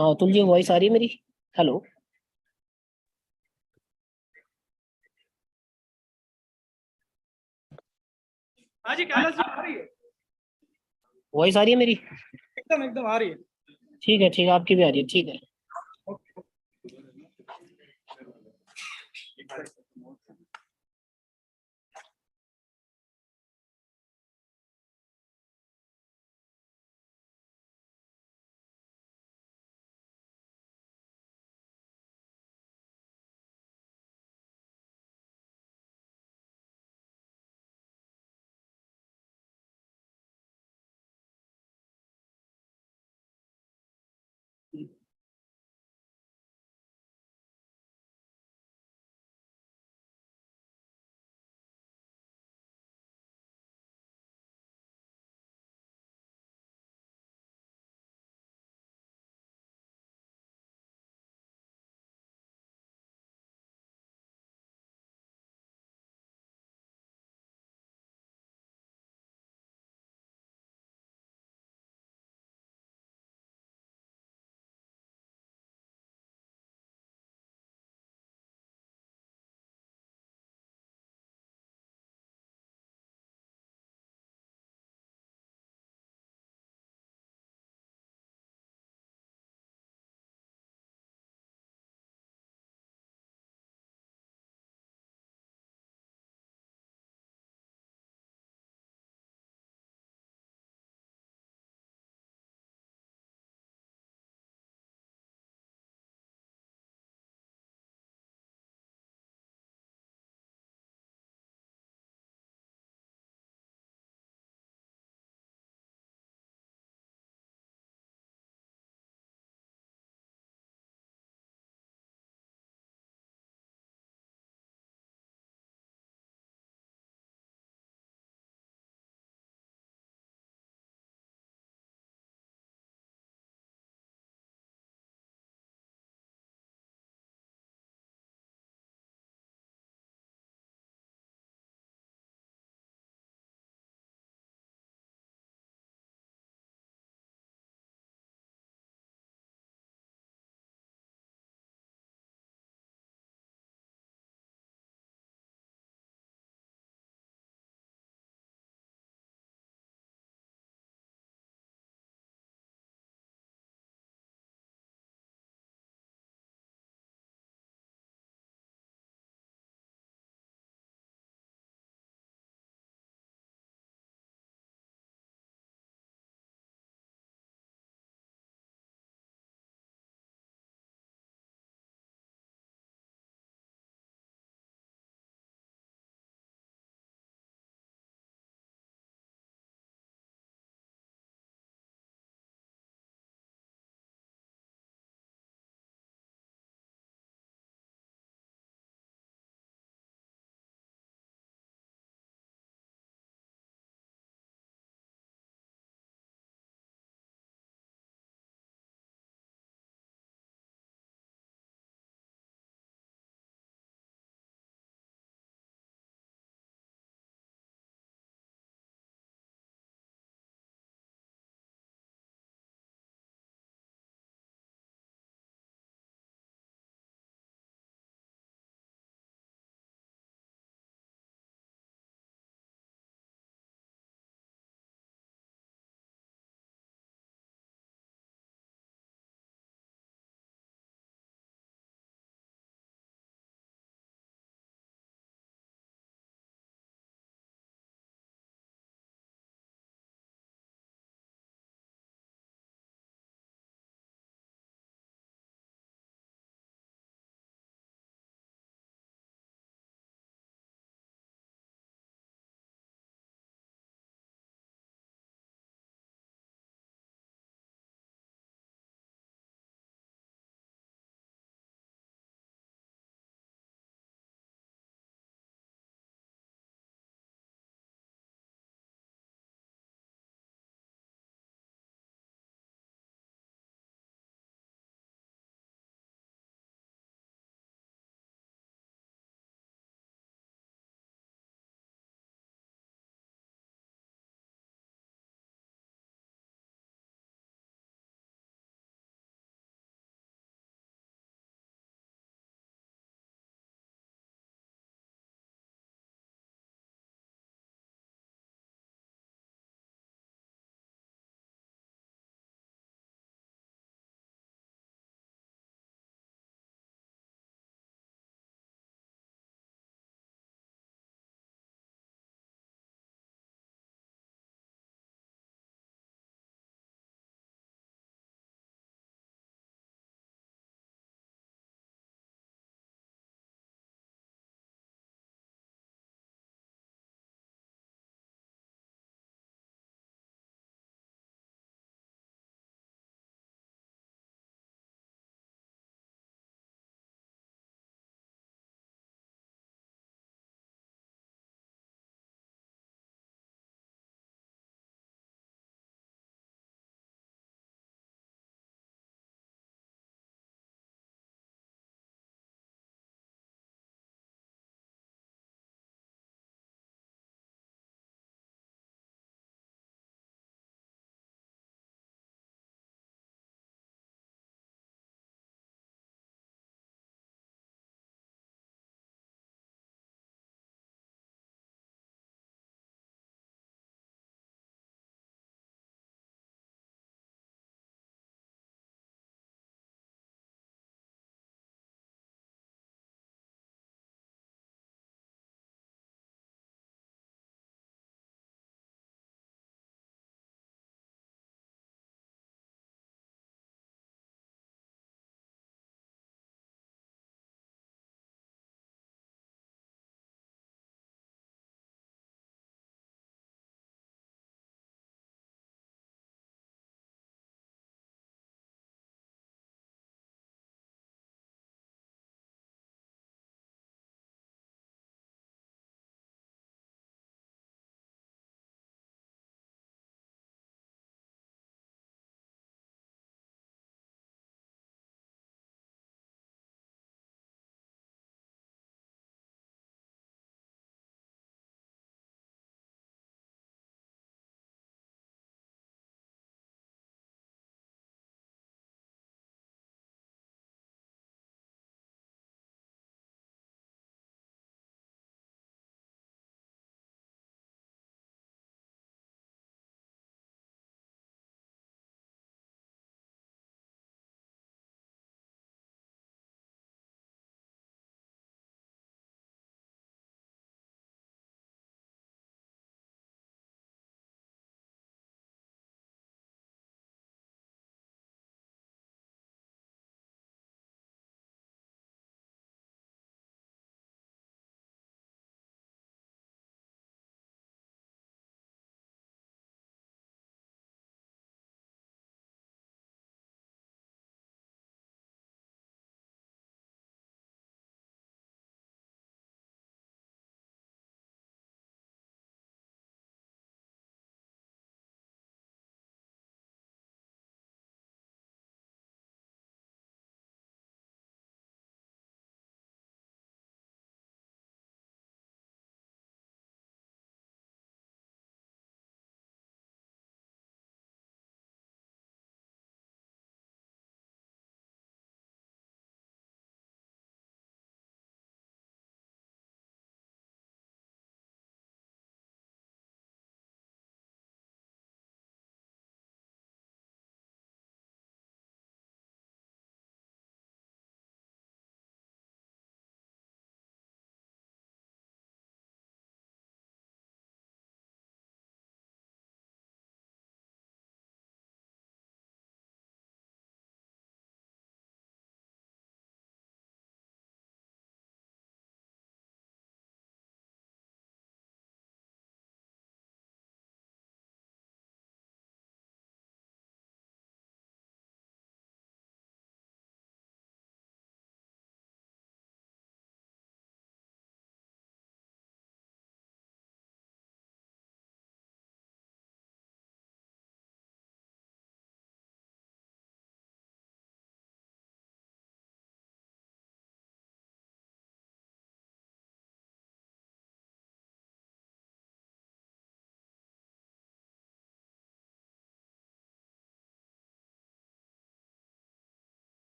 हाँ तुलजी, वॉइस आ रही है मेरी? हेलो। हाँ जी, कैलाश जी आ रही है। वॉइस आ रही है मेरी? एकदम एकदम आ रही है। ठीक है ठीक है, आपकी भी आ रही है, ठीक है।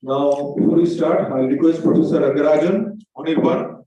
Now, before we start, I request Professor Rangarajan, Anirban.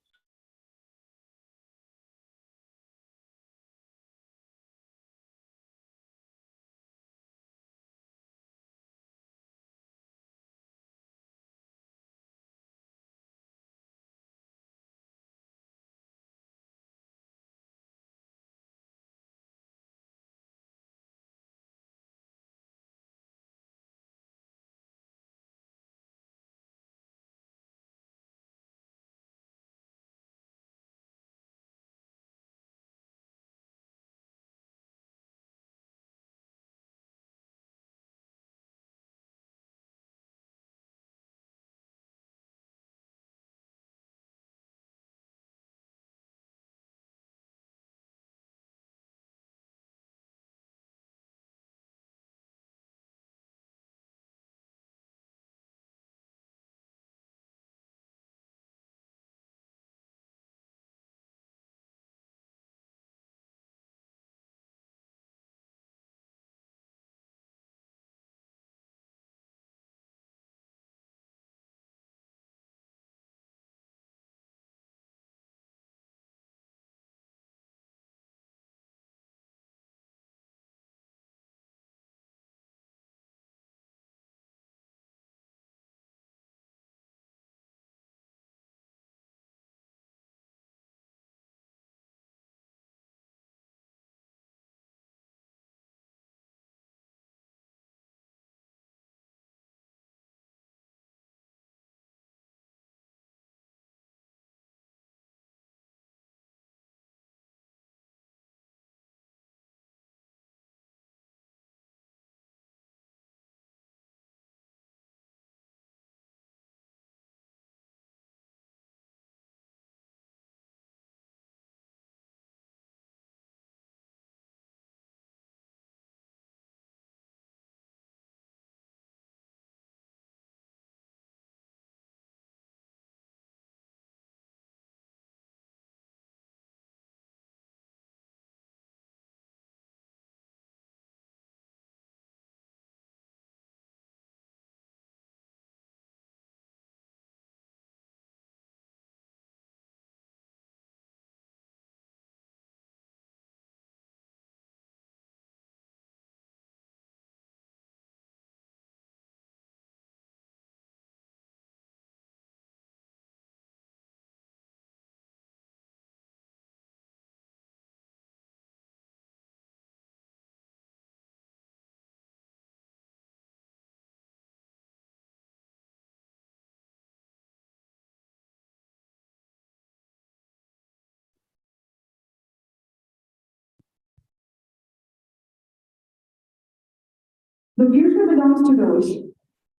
The future belongs to those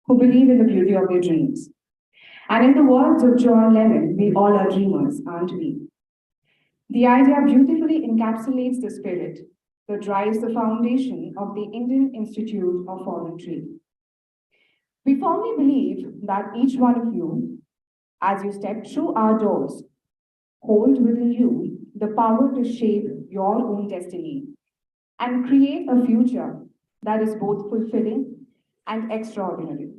who believe in the beauty of their dreams. And in the words of John Lennon, we all are dreamers, aren't we? The idea beautifully encapsulates the spirit that drives the foundation of the Indian Institute of Foreign Trade. We firmly believe that each one of you, as you step through our doors, hold within you the power to shape your own destiny and create a future that is both fulfilling and extraordinary.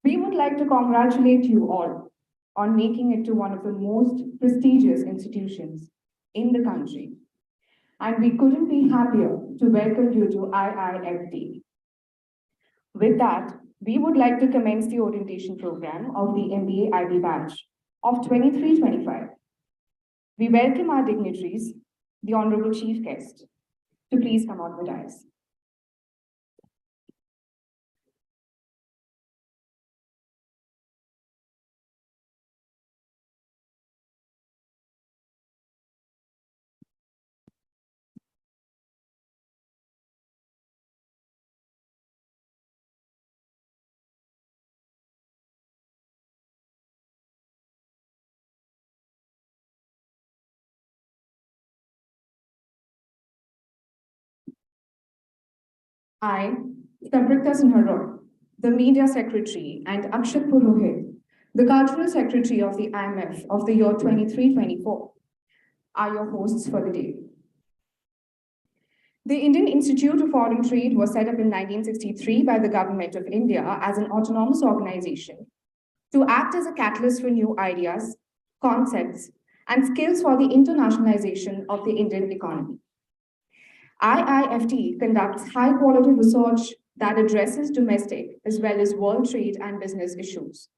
We would like to congratulate you all on making it to one of the most prestigious institutions in the country. And we couldn't be happier to welcome you to IIFT. With that, we would like to commence the orientation program of the MBA IB batch of 23-25. We welcome our dignitaries, the Honorable Chief Guest, to please come on the dais. I, Samrita Sinharor, the Media Secretary, and Akshat Purohit, the Cultural Secretary of the IMF of the year 23-24, are your hosts for the day. The Indian Institute of Foreign Trade was set up in 1963 by the Government of India as an autonomous organization to act as a catalyst for new ideas, concepts, and skills for the internationalization of the Indian economy. IIFT conducts high-quality research that addresses domestic as well as world trade and business issues.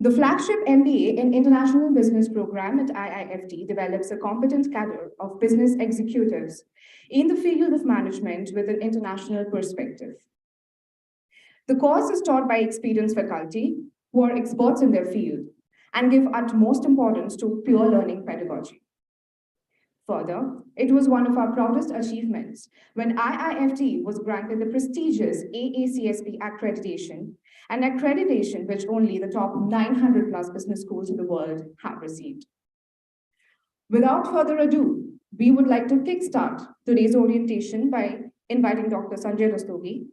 The flagship MBA in International Business program at IIFT develops a competent cadre of business executives in the field of management with an international perspective. The course is taught by experienced faculty who are experts in their field and give utmost importance to pure learning pedagogy. Further, it was one of our proudest achievements when IIFT was granted the prestigious AACSB accreditation, an accreditation which only the top 900 plus business schools in the world have received. Without further ado, we would like to kickstart today's orientation by inviting Dr. Sanjay Rastogi,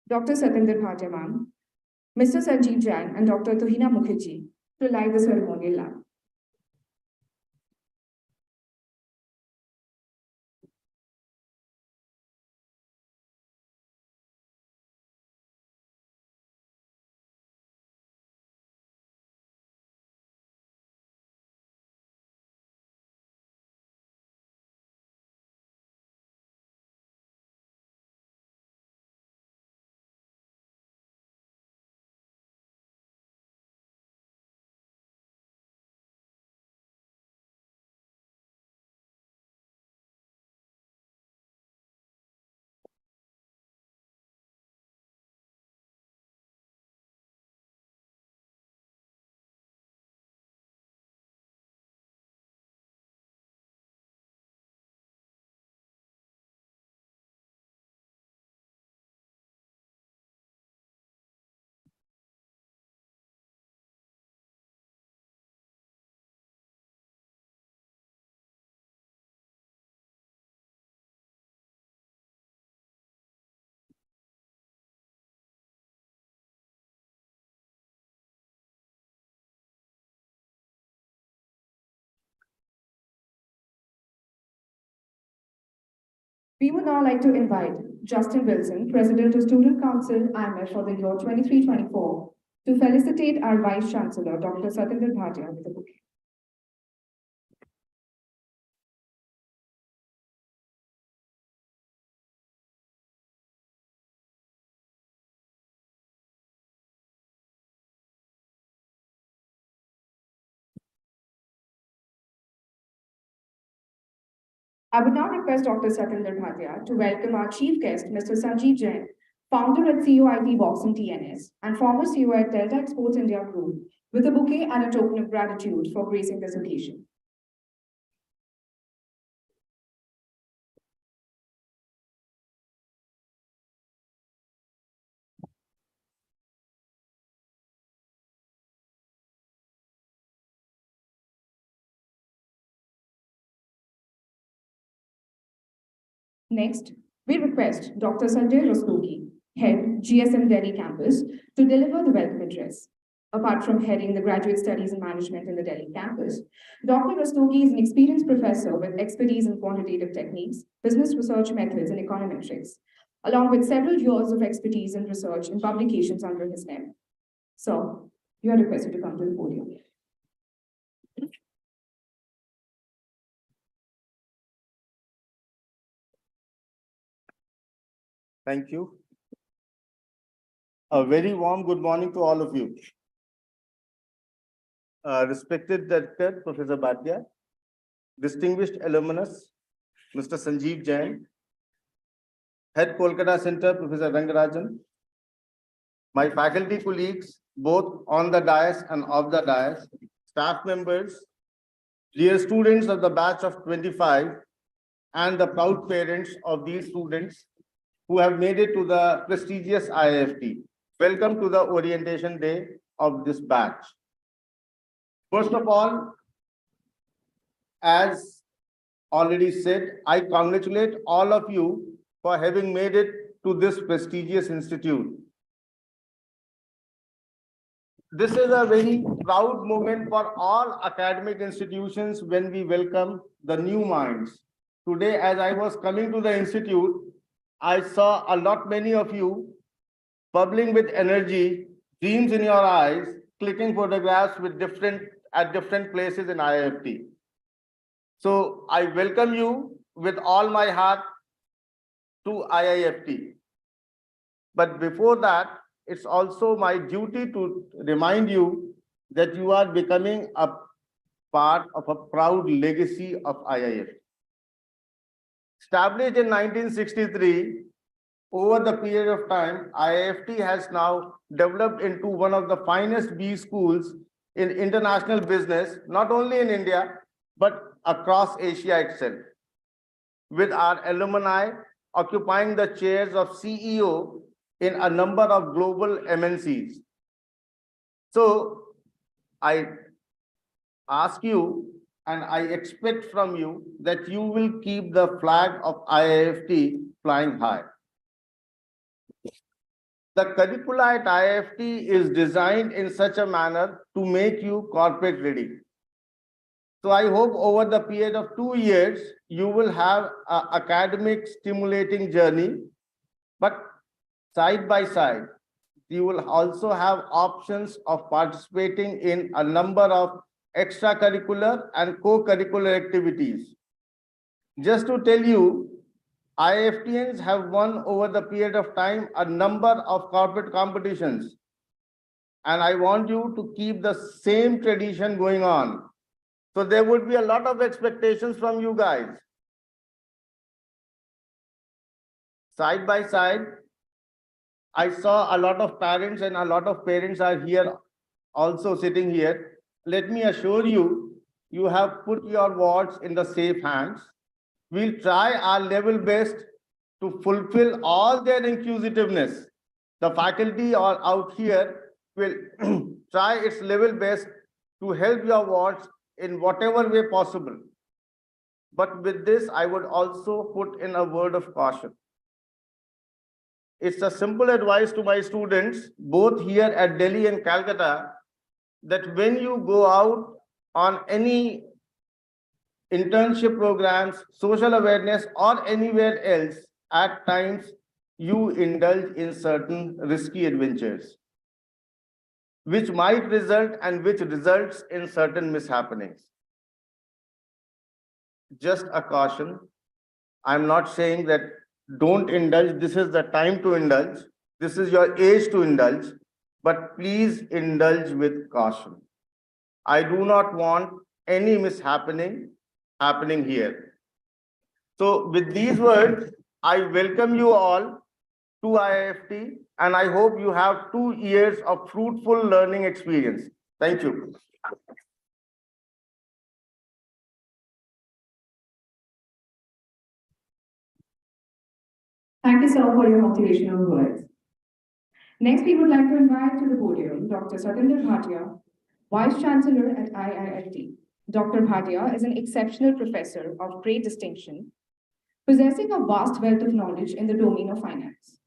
Dr. Satinder Bhatia ma'am, Mr. Sanjeev Jain, and Dr. Tuhina Mukherjee to light the ceremonial lamp. We would now like to invite Justin Wilson, President of Student Council, IMF for the year 23-24, to felicitate our Vice Chancellor, Dr. Satinder Bhatia, with a bouquet. I would now request Dr. Satinder Bhatia to welcome our chief guest, Mr. Sanjeev Jain, founder at COIT Boxing TNS and former CEO at Delta Exports India Group, with a bouquet and a token of gratitude for gracing this occasion. Next, we request Dr. Sanjay Rastogi, head GSM Delhi campus, to deliver the welcome address. Apart from heading the graduate studies in management in the Delhi campus, Dr. Rastogi is an experienced professor with expertise in quantitative techniques, business research methods, and econometrics, along with several years of expertise in research and publications under his name. So, you are requested to come to the podium. Thank you. A very warm good morning to all of you. Respected Director, Professor Bhatia, distinguished alumnus, Mr. Sanjeev Jain, Head Kolkata Center, Professor Rangarajan, my faculty colleagues, both on the dais and off the dais, staff members, dear students of the batch of 25, and the proud parents of these students who have made it to the prestigious IIFT. Welcome to the orientation day of this batch. First of all, as already said, I congratulate all of you for having made it to this prestigious institute. This is a very proud moment for all academic institutions when we welcome the new minds, today as I was coming to the institute, I saw many of you bubbling with energy, dreams in your eyes, clicking photographs with at different places in IIFT. So I welcome you with all my heart to IIFT. But before that, it's also my duty to remind you that you are becoming a part of a proud legacy of IIFT. Established in 1963, over the period of time, IIFT has now developed into one of the finest B schools in international business, not only in India, but across Asia itself, with our alumni occupying the chairs of CEO in a number of global MNCs. So I ask you and I expect from you that you will keep the flag of IIFT flying high. The curricula at IIFT is designed in such a manner to make you corporate ready. So I hope over the period of 2 years, you will have an academic stimulating journey, but side by side, you will also have options of participating in a number of extracurricular and co-curricular activities. Just to tell you, IIFTians have won over the period of time a number of corporate competitions. And I want you to keep the same tradition going on. So there would be a lot of expectations from you guys. Side by side, I saw a lot of parents and a lot of parents are here also sitting here. Let me assure you, you have put your wards in the safe hands. We'll try our level best to fulfill all their inquisitiveness. The faculty are out here will try its level best to help your wards in whatever way possible. But with this, I would also put in a word of caution. It's a simple advice to my students, both here at Delhi and Calcutta, that when you go out on any internship programs, social awareness, or anywhere else, at times you indulge in certain risky adventures, which might result and which results in certain mishappenings. Just a caution. I'm not saying that don't indulge. This is the time to indulge. This is your age to indulge, but please indulge with caution. I do not want any mishappening happening here. So with these words, I welcome you all to IIFT, and I hope you have 2 years of fruitful learning experience. Thank you. Thank you, sir, for your motivational words. Next, we would like to invite to the podium Dr. Satinder Bhatia, Vice Chancellor at IIFT. Dr. Bhatia is an exceptional professor of great distinction, possessing a vast wealth of knowledge in the domain of finance.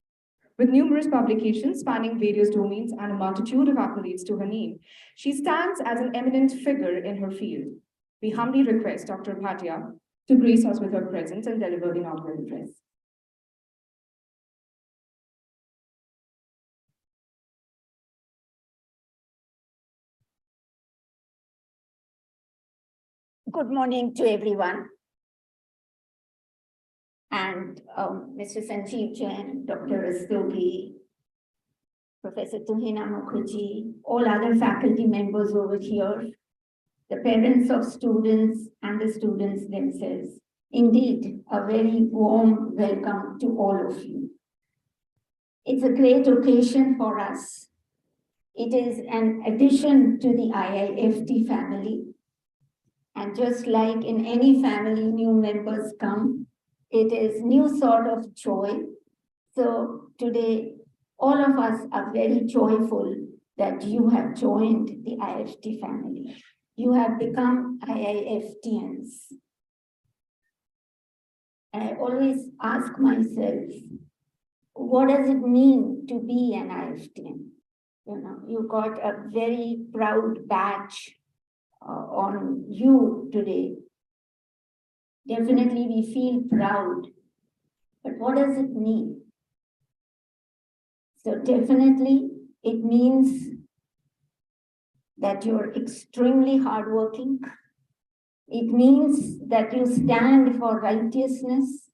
With numerous publications spanning various domains and a multitude of accolades to her name, she stands as an eminent figure in her field. We humbly request Dr. Bhatia to grace us with her presence and deliver the inaugural address. Good morning to everyone. And Mr. Sanjeev Jain, Dr. Rastogi, Professor Tuhina Mukherjee, all other faculty members over here, the parents of students and the students themselves. Indeed, a very warm welcome to all of you. It's a great occasion for us. It is an addition to the IIFT family. And just like in any family, new members come, it is new sort of joy. So today, all of us are very joyful that you have joined the IIFT family. You have become IIFTians. I always ask myself, what does it mean to be an IIFTian? You know, you got a very proud badge on you today. Definitely we feel proud. But what does it mean? So definitely it means that you're extremely hardworking. It means that you stand for righteousness.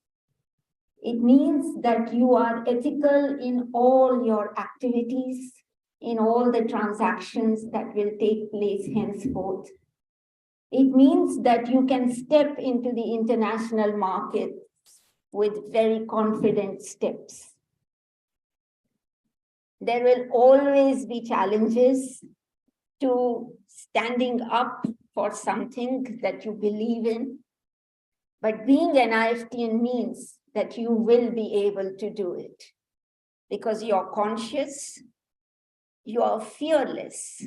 It means that you are ethical in all your activities, in all the transactions that will take place henceforth. It means that you can step into the international market with very confident steps. There will always be challenges to standing up for something that you believe in. But being an IFTN means that you will be able to do it because you're conscious, you are fearless.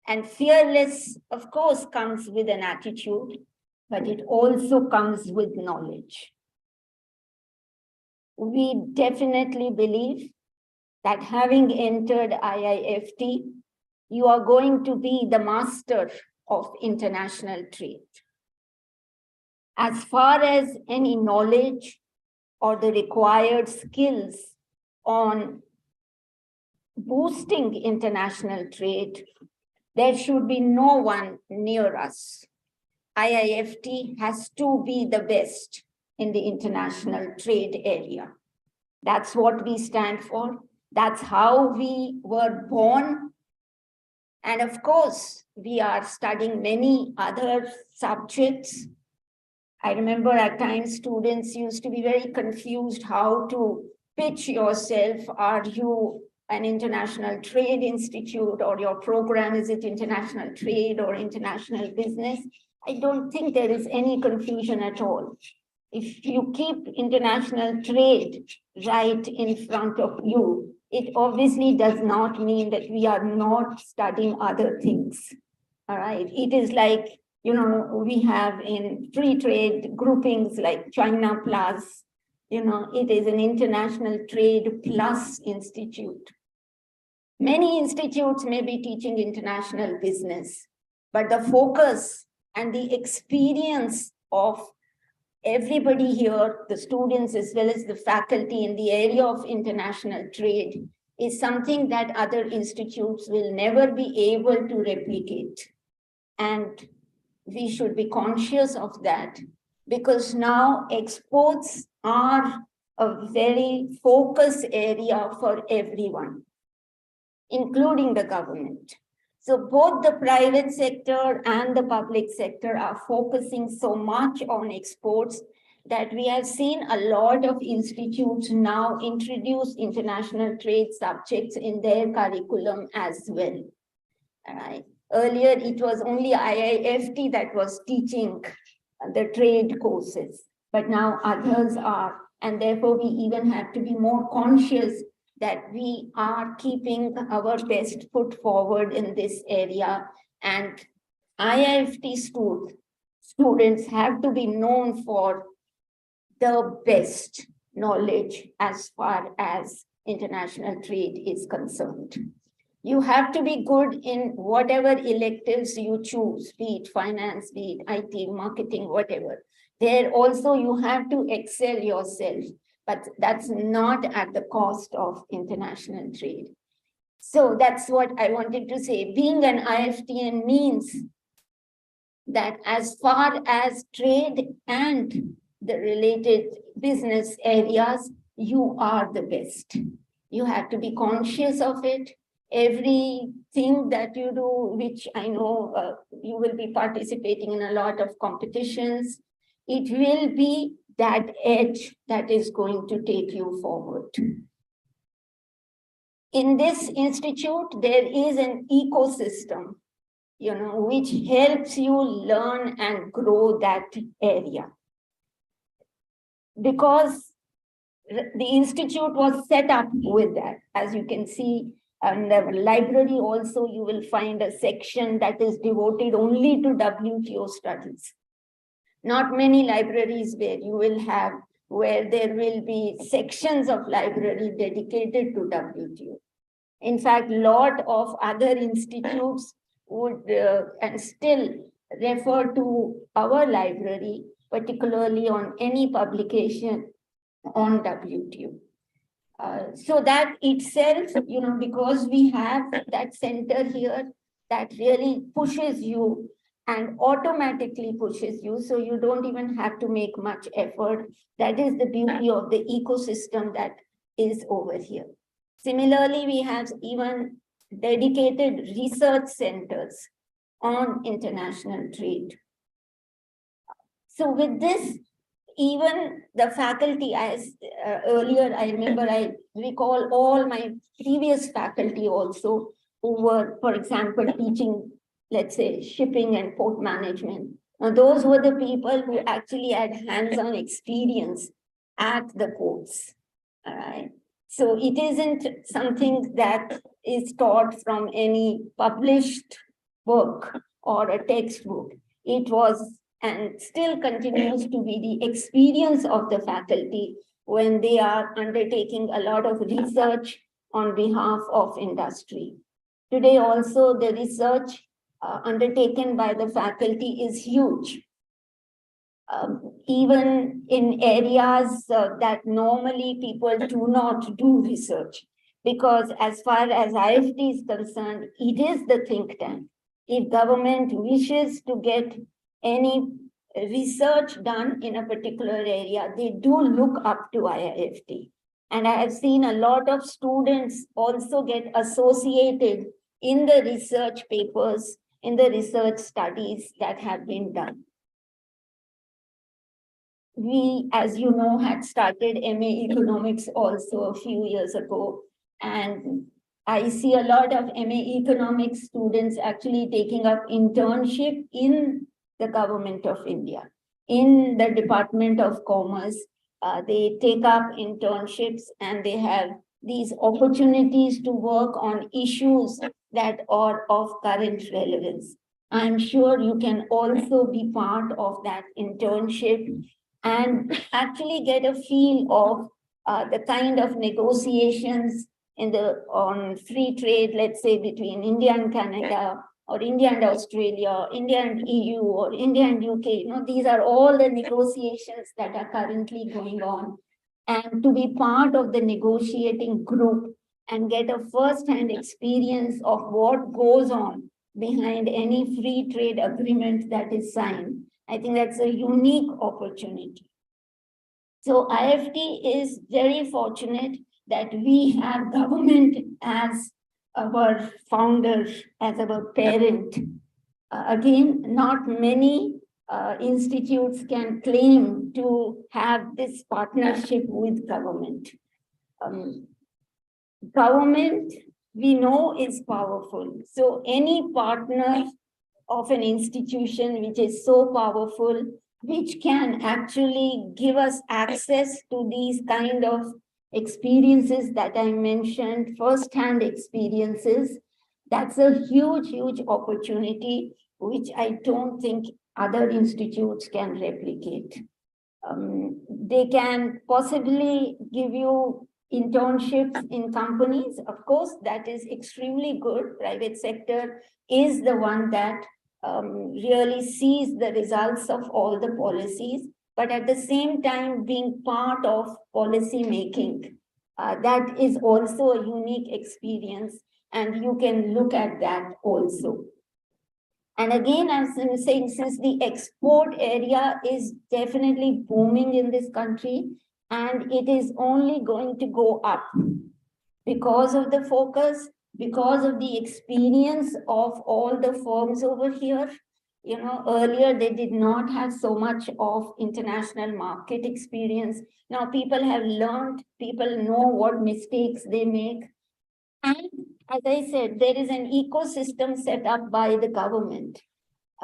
And fearless, of course, comes with an attitude, but it also comes with knowledge. We definitely believe that having entered IIFT, you are going to be the master of international trade. As far as any knowledge or the required skills on boosting international trade, there should be no one near us. IIFT has to be the best in the international trade area. That's what we stand for. That's how we were born. And of course, we are studying many other subjects. I remember at times students used to be very confused how to pitch yourself. Are you an international trade institute, or your program, is it international trade or international business? I don't think there is any confusion at all. If you keep international trade right in front of you, it obviously does not mean that we are not studying other things. All right. It is like, you know, we have in free trade groupings like China Plus, you know, it is an international trade plus institute. Many institutes may be teaching international business, but the focus and the experience of everybody here, the students as well as the faculty in the area of international trade, is something that other institutes will never be able to replicate. And we should be conscious of that, because now exports are a very focus area for everyone, including the government. So both the private sector and the public sector are focusing so much on exports that we have seen a lot of institutes now introduce international trade subjects in their curriculum as well. All right. Earlier, it was only IIFT that was teaching the trade courses, but now others are, and therefore we even have to be more conscious that we are keeping our best foot forward in this area. And IIFT students have to be known for the best knowledge as far as international trade is concerned. You have to be good in whatever electives you choose, be it finance, be it IT, marketing, whatever. There also you have to excel yourself, but that's not at the cost of international trade. So that's what I wanted to say. Being an IFTN means that as far as trade and the related business areas, you are the best. You have to be conscious of it. Everything that you do, which I know you will be participating in a lot of competitions, it will be that edge that is going to take you forward. In this institute, there is an ecosystem, you know, which helps you learn and grow that area. Because the institute was set up with that, as you can see. And the library also, you will find a section that is devoted only to WTO studies. Not many libraries where there will be sections of library dedicated to WTO. In fact, a lot of other institutes would and still refer to our library particularly on any publication on WTO. So that itself, because we have that center here, that really pushes you and automatically pushes you, so you don't even have to make much effort. That is the beauty of the ecosystem that is over here. Similarly, we have even dedicated research centers on international trade. So with this, even the faculty, as earlier, I remember, I recall all my previous faculty also who were, for example, teaching, let's say, shipping and port management. Now, those were the people who actually had hands-on experience at the ports. All right. So it isn't something that is taught from any published book or a textbook. It was and still continues to be the experience of the faculty when they are undertaking a lot of research on behalf of industry. Today also the research undertaken by the faculty is huge. Even in areas that normally people do not do research, because as far as IFT is concerned, it is the think tank. If government wishes to get any research done in a particular area, they do look up to IIFT. And I have seen a lot of students also get associated in the research papers, in the research studies that have been done. We, as you know, had started MA Economics also a few years ago. And I see a lot of MA Economics students actually taking up internship in the government of India, in the Department of Commerce. They take up internships and they have these opportunities to work on issues that are of current relevance. I'm sure you can also be part of that internship and actually get a feel of the kind of negotiations on free trade, let's say between India and Canada, or India and Australia, India and EU, or India and UK. These are all the negotiations that are currently going on. And to be part of the negotiating group and get a first-hand experience of what goes on behind any free trade agreement that is signed, I think that's a unique opportunity. So IFT is very fortunate that we have government as our founder, as our parent. Again, not many institutes can claim to have this partnership with government. Government, we know, is powerful. So any partner of an institution which is so powerful, which can actually give us access to these kind of experiences that I mentioned, first-hand experiences, that's a huge, huge opportunity, which I don't think other institutes can replicate. They can possibly give you internships in companies. Of course, that is extremely good. Private sector is the one that really sees the results of all the policies, but at the same time being part of policy making. That is also a unique experience, and you can look at that also. And again, as I'm saying, since the export area is definitely booming in this country, and it is only going to go up because of the focus, because of the experience of all the firms over here. Earlier they did not have so much of international market experience. Now people have learned, people know what mistakes they make. And as I said, there is an ecosystem set up by the government.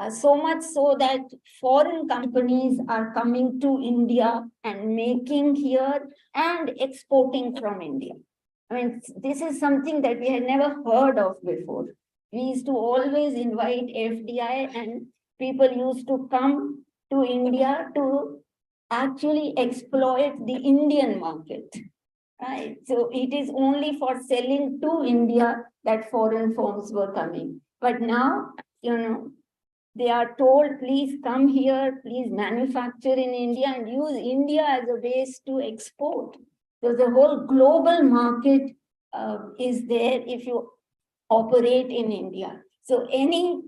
So much so that foreign companies are coming to India and making here and exporting from India. I mean, this is something that we had never heard of before. We used to always invite FDI and people used to come to India to actually exploit the Indian market. Right? So it is only for selling to India that foreign firms were coming. But now, They are told, please come here, please manufacture in India and use India as a base to export. So the whole global market is there if you operate in India. So any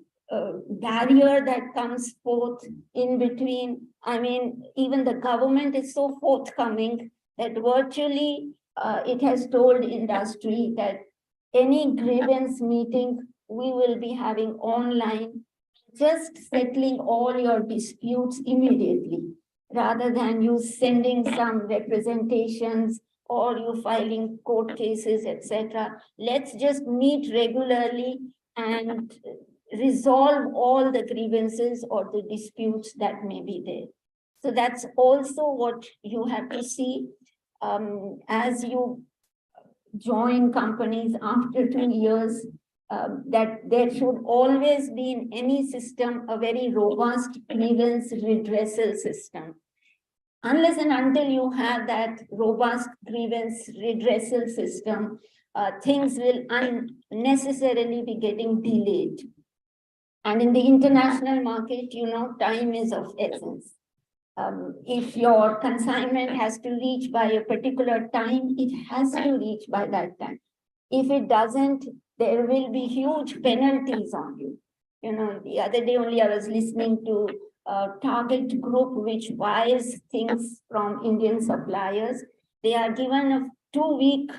barrier that comes forth in between, I mean, even the government is so forthcoming that virtually it has told industry that any grievance meeting we will be having online, just settling all your disputes immediately, rather than you sending some representations or you filing court cases, etc. Let's just meet regularly and resolve all the grievances or the disputes that may be there. So that's also what you have to see as you join companies after 2 years, that there should always be in any system a very robust grievance redressal system. Unless and until you have that robust grievance redressal system, things will unnecessarily be getting delayed. And in the international market, you know, time is of essence. If your consignment has to reach by a particular time, it has to reach by that time. If it doesn't, there will be huge penalties on you. You know, the other day only I was listening to a target group which buys things from Indian suppliers. They are given a 2-week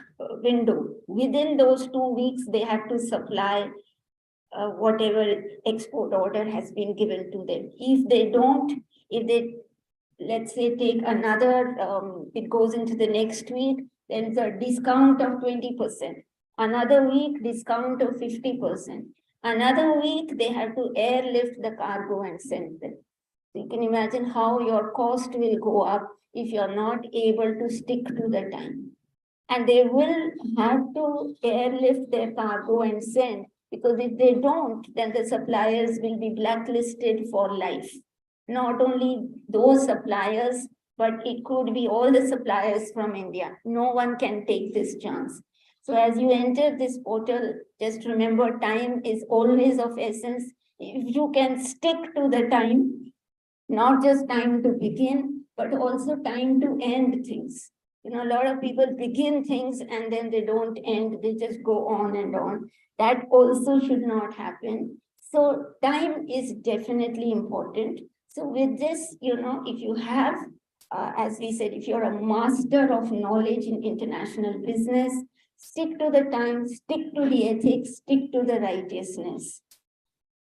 window. Within those 2 weeks, they have to supply whatever export order has been given to them. If they don't, if they, let's say, take another, it goes into the next week, there's a discount of 20%. Another week, discount of 50%. Another week, they have to airlift the cargo and send them. So you can imagine how your cost will go up if you're not able to stick to the time. And they will have to airlift their cargo and send, because if they don't, then the suppliers will be blacklisted for life. Not only those suppliers, but it could be all the suppliers from India. No one can take this chance. So as you enter this portal, just remember time is always of essence. If you can stick to the time, not just time to begin, but also time to end things. You know, a lot of people begin things and then they don't end, they just go on and on. That also should not happen. So time is definitely important. So with this, you know, if you have, as we said, if you're a master of knowledge in international business, stick to the time, stick to the ethics, stick to the righteousness.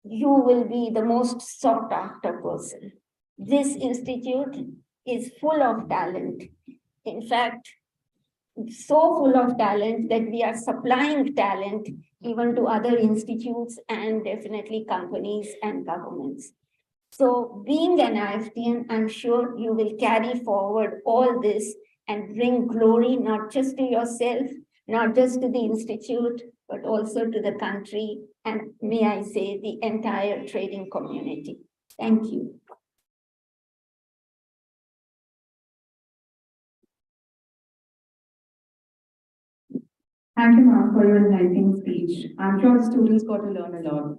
You will be the most sought after person. This institute is full of talent. In fact, so full of talent that we are supplying talent even to other institutes and definitely companies and governments. So being an IFTN, I'm sure you will carry forward all this and bring glory not just to yourself, not just to the institute, but also to the country and, may I say, the entire trading community. Thank you. Thank you, ma'am, for your enlightening speech. I'm sure the students got to learn a lot.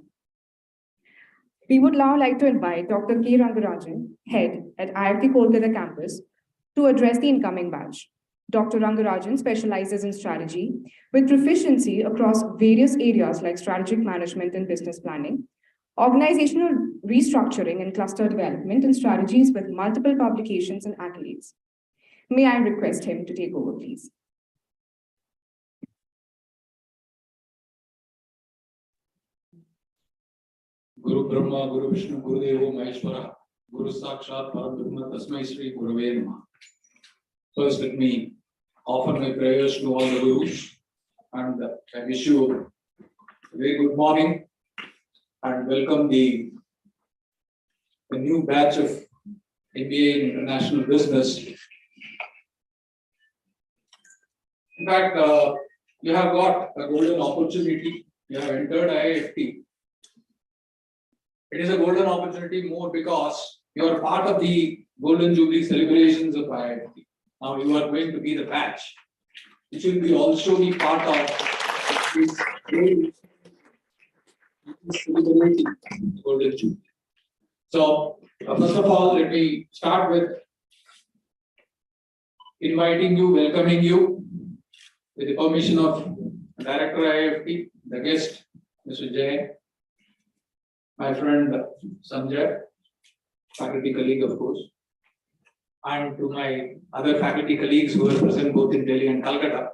We would now like to invite Dr. K. Rangarajan, head at IIT Kolkata campus, to address the incoming batch. Dr. Rangarajan specializes in strategy with proficiency across various areas like strategic management and business planning, organizational restructuring and cluster development, and strategies with multiple publications and accolades. May I request him to take over, please? Guru Brahma, Guru Vishnu, Guru Devo Maheshwara, Guru Sakshat Parabrahma Tasmai Shri Gurave Namaha. First, let me offer my prayers to all the Gurus and I wish you a very good morning and welcome the new batch of MBA in International Business. In fact, you have got a golden opportunity. You have entered IIFT. It is a golden opportunity more because you are part of the Golden Jubilee celebrations of IIFT. Now you are going to be the batch, which will be also be part of this celebrating Golden Jubilee. So, first of all, let me start with inviting you, welcoming you, with the permission of Director IFT, the guest, Mr. Jain, my friend Sanjay, faculty colleague, of course, and to my other faculty colleagues who are present both in Delhi and Calcutta.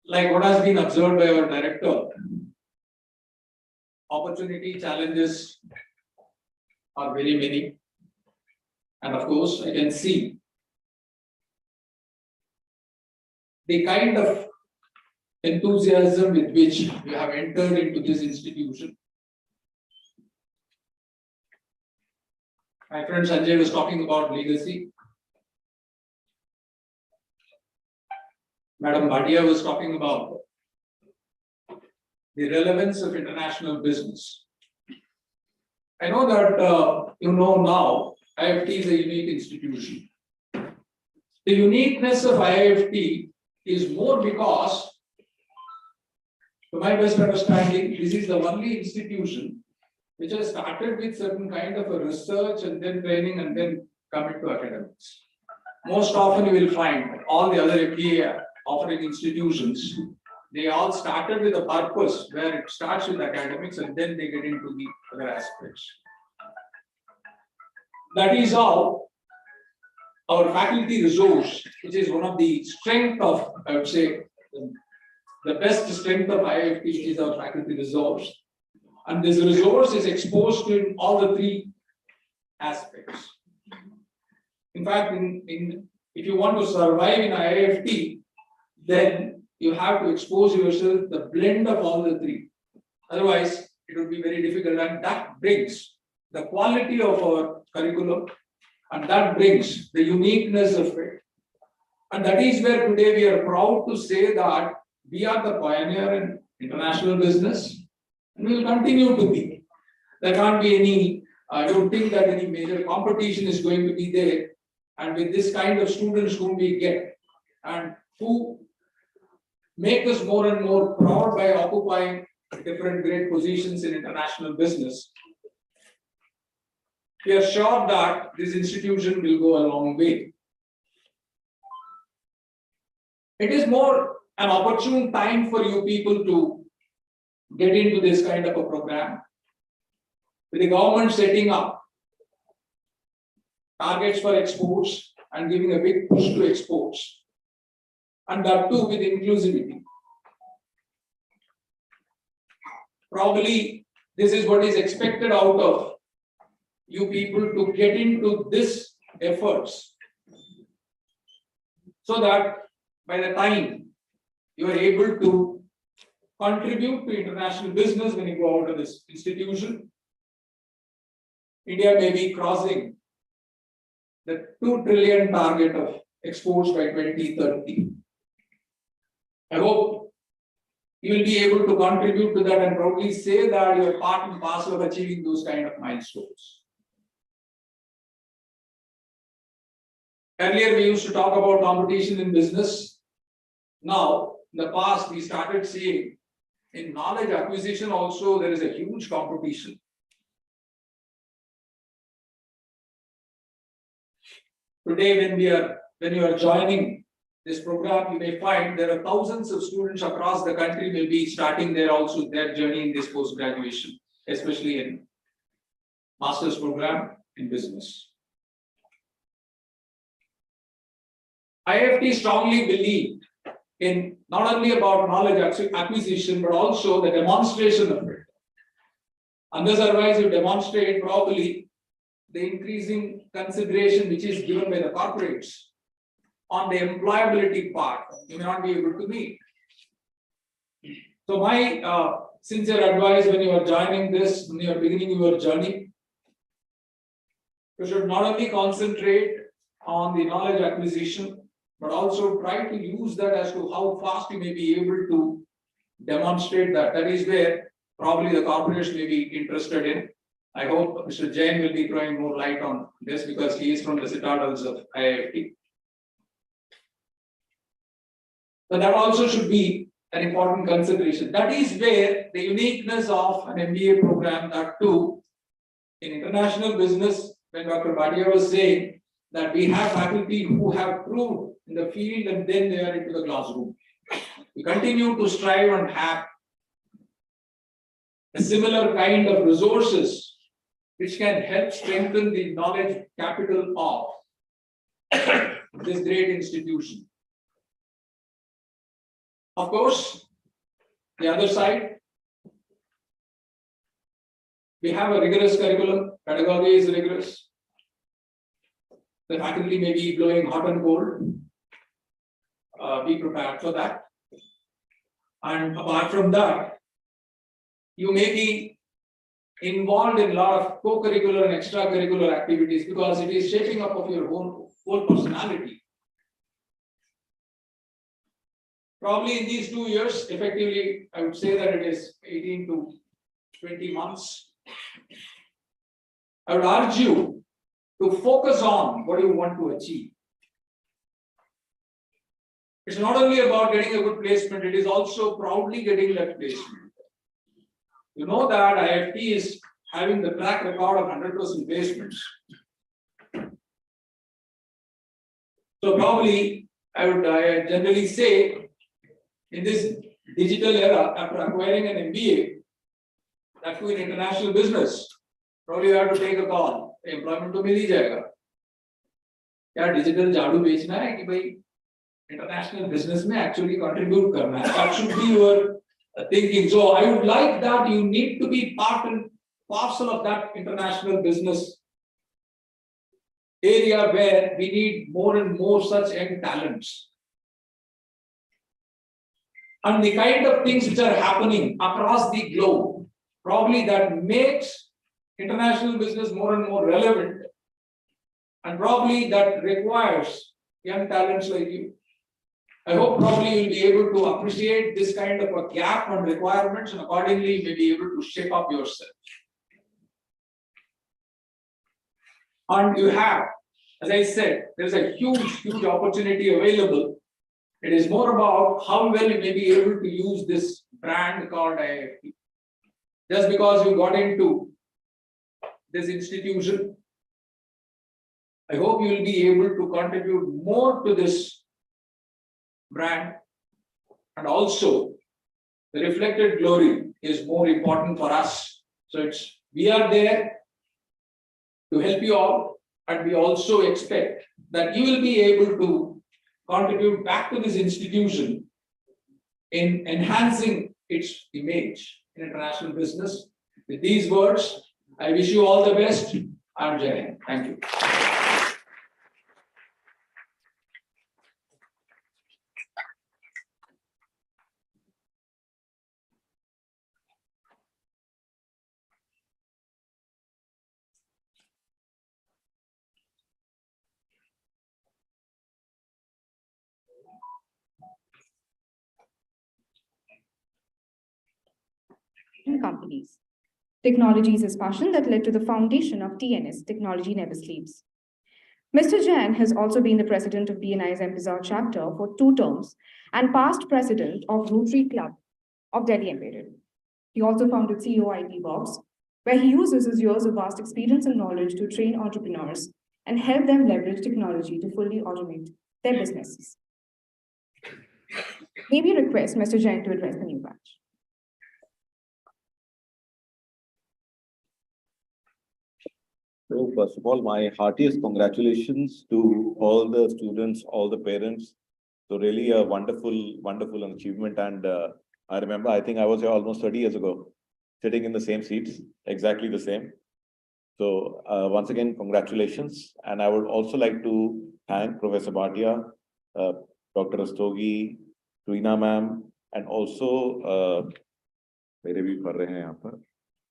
Like what has been observed by our director, opportunity challenges are very many. And of course, I can see the kind of enthusiasm with which you have entered into this institution. My friend Sanjay was talking about legacy. Madam Bhatia was talking about the relevance of international business. I know that you know now IFT is a unique institution. The uniqueness of IFT is more because, to my best understanding, this is the only institution which has started with certain kind of a research and then training and then commit to academics. Most often you will find all the other MBA offering institutions, they all started with a purpose where it starts with academics and then they get into the other aspects. That is how our faculty resource, which is one of the strength of, I would say, the best strength of IFT is our faculty resource. And this resource is exposed in all the three aspects. In fact, if you want to survive in IFT, then you have to expose yourself the blend of all the three. Otherwise, it would be very difficult, and that brings the quality of our curriculum, and that brings the uniqueness of it. And that is where today we are proud to say that we are the pioneer in international business, and we will continue to be. There can't be any, I don't think that any major competition is going to be there. And with this kind of students whom we get and who make us more and more proud by occupying different great positions in international business, we are sure that this institution will go a long way. It is more an opportune time for you people to get into this kind of a program. With the government setting up targets for exports and giving a big push to exports, and that too with inclusivity. Probably this is what is expected out of you people to get into this efforts, so that by the time you are able to contribute to international business when you go out of this institution, India may be crossing the 2 trillion target of exports by 2030. I hope you will be able to contribute to that and proudly say that you are part and parcel of achieving those kind of milestones. Earlier, we used to talk about competition in business. Now, in the past, we started seeing in knowledge acquisition also there is a huge competition. Today, when you are joining this program, you may find there are thousands of students across the country will be starting their journey in this post-graduation, especially in master's program in business. IFT strongly believe in not only about knowledge acquisition, but also the demonstration of it. And thus, otherwise, you demonstrate probably the increasing consideration which is given by the corporates on the employability part, you may not be able to meet. So my sincere advice when you are joining this, when you are beginning your journey, you should not only concentrate on the knowledge acquisition, but also try to use that as to how fast you may be able to demonstrate that. That is where probably the corporates may be interested in. I hope Mr. Jain will be throwing more light on this because he is from the citadels of IIFT. But that also should be an important consideration. That is where the uniqueness of an MBA program, that too, in international business, when Dr. Bhatia was saying that we have faculty who have proved in the field and then they are into the classroom. We continue to strive and have a similar kind of resources which can help strengthen the knowledge capital of this great institution. Of course, the other side, we have a rigorous curriculum, pedagogy is rigorous. The faculty may be blowing hot and cold. Be prepared for that. And apart from that, you may be involved in a lot of co-curricular and extracurricular activities because it is shaping up of your whole personality. Probably in these 2 years, effectively, I would say that it is 18 to 20 months. I would urge you to focus on what you want to achieve. It's not only about getting a good placement, it is also proudly getting that placement. You know that IFT is having the track record of 100% placements. So probably I generally say in this digital era, after acquiring an MBA, that too in international business, probably you have to take a call. Employment तो मिल ही जाएगा. क्या digital झाड़ू बेचना है कि भाई international business में actually contribute करना है. That should be your thinking. So I would like that you need to be part and parcel of that international business area where we need more and more such young talents. And the kind of things which are happening across the globe, probably that makes international business more and more relevant, and probably that requires young talents like you. I hope probably you'll be able to appreciate this kind of a gap and requirements, and accordingly you may be able to shape up yourself. And you have, as I said, there's a huge opportunity available. It is more about how well you may be able to use this brand called IFT. Just because you got into this institution, I hope you will be able to contribute more to this brand, and also the reflected glory is more important for us. So we are there to help you all, and we also expect that you will be able to contribute back to this institution in enhancing its image in international business. With these words, I wish you all the best. I'm Jai. Thank you. Companies. Technology is his passion that led to the foundation of TNS, Technology Never Sleeps. Mr. Jain has also been the president of BNI's Embassy chapter for 2 terms and past president of Rotary Club of Delhi Embedded. He also founded CEO IT Box, where he uses his years of vast experience and knowledge to train entrepreneurs and help them leverage technology to fully automate their businesses. May we request Mr. Jain to address the new batch. So first of all, my heartiest congratulations to all the students, all the parents. So really a wonderful achievement. And I remember, I think I was here almost 30 years ago, sitting in the same seats, exactly the same. So once again, congratulations. And I would also like to thank Professor Bhatia, Dr. Rastogi, Tuina ma'am, and also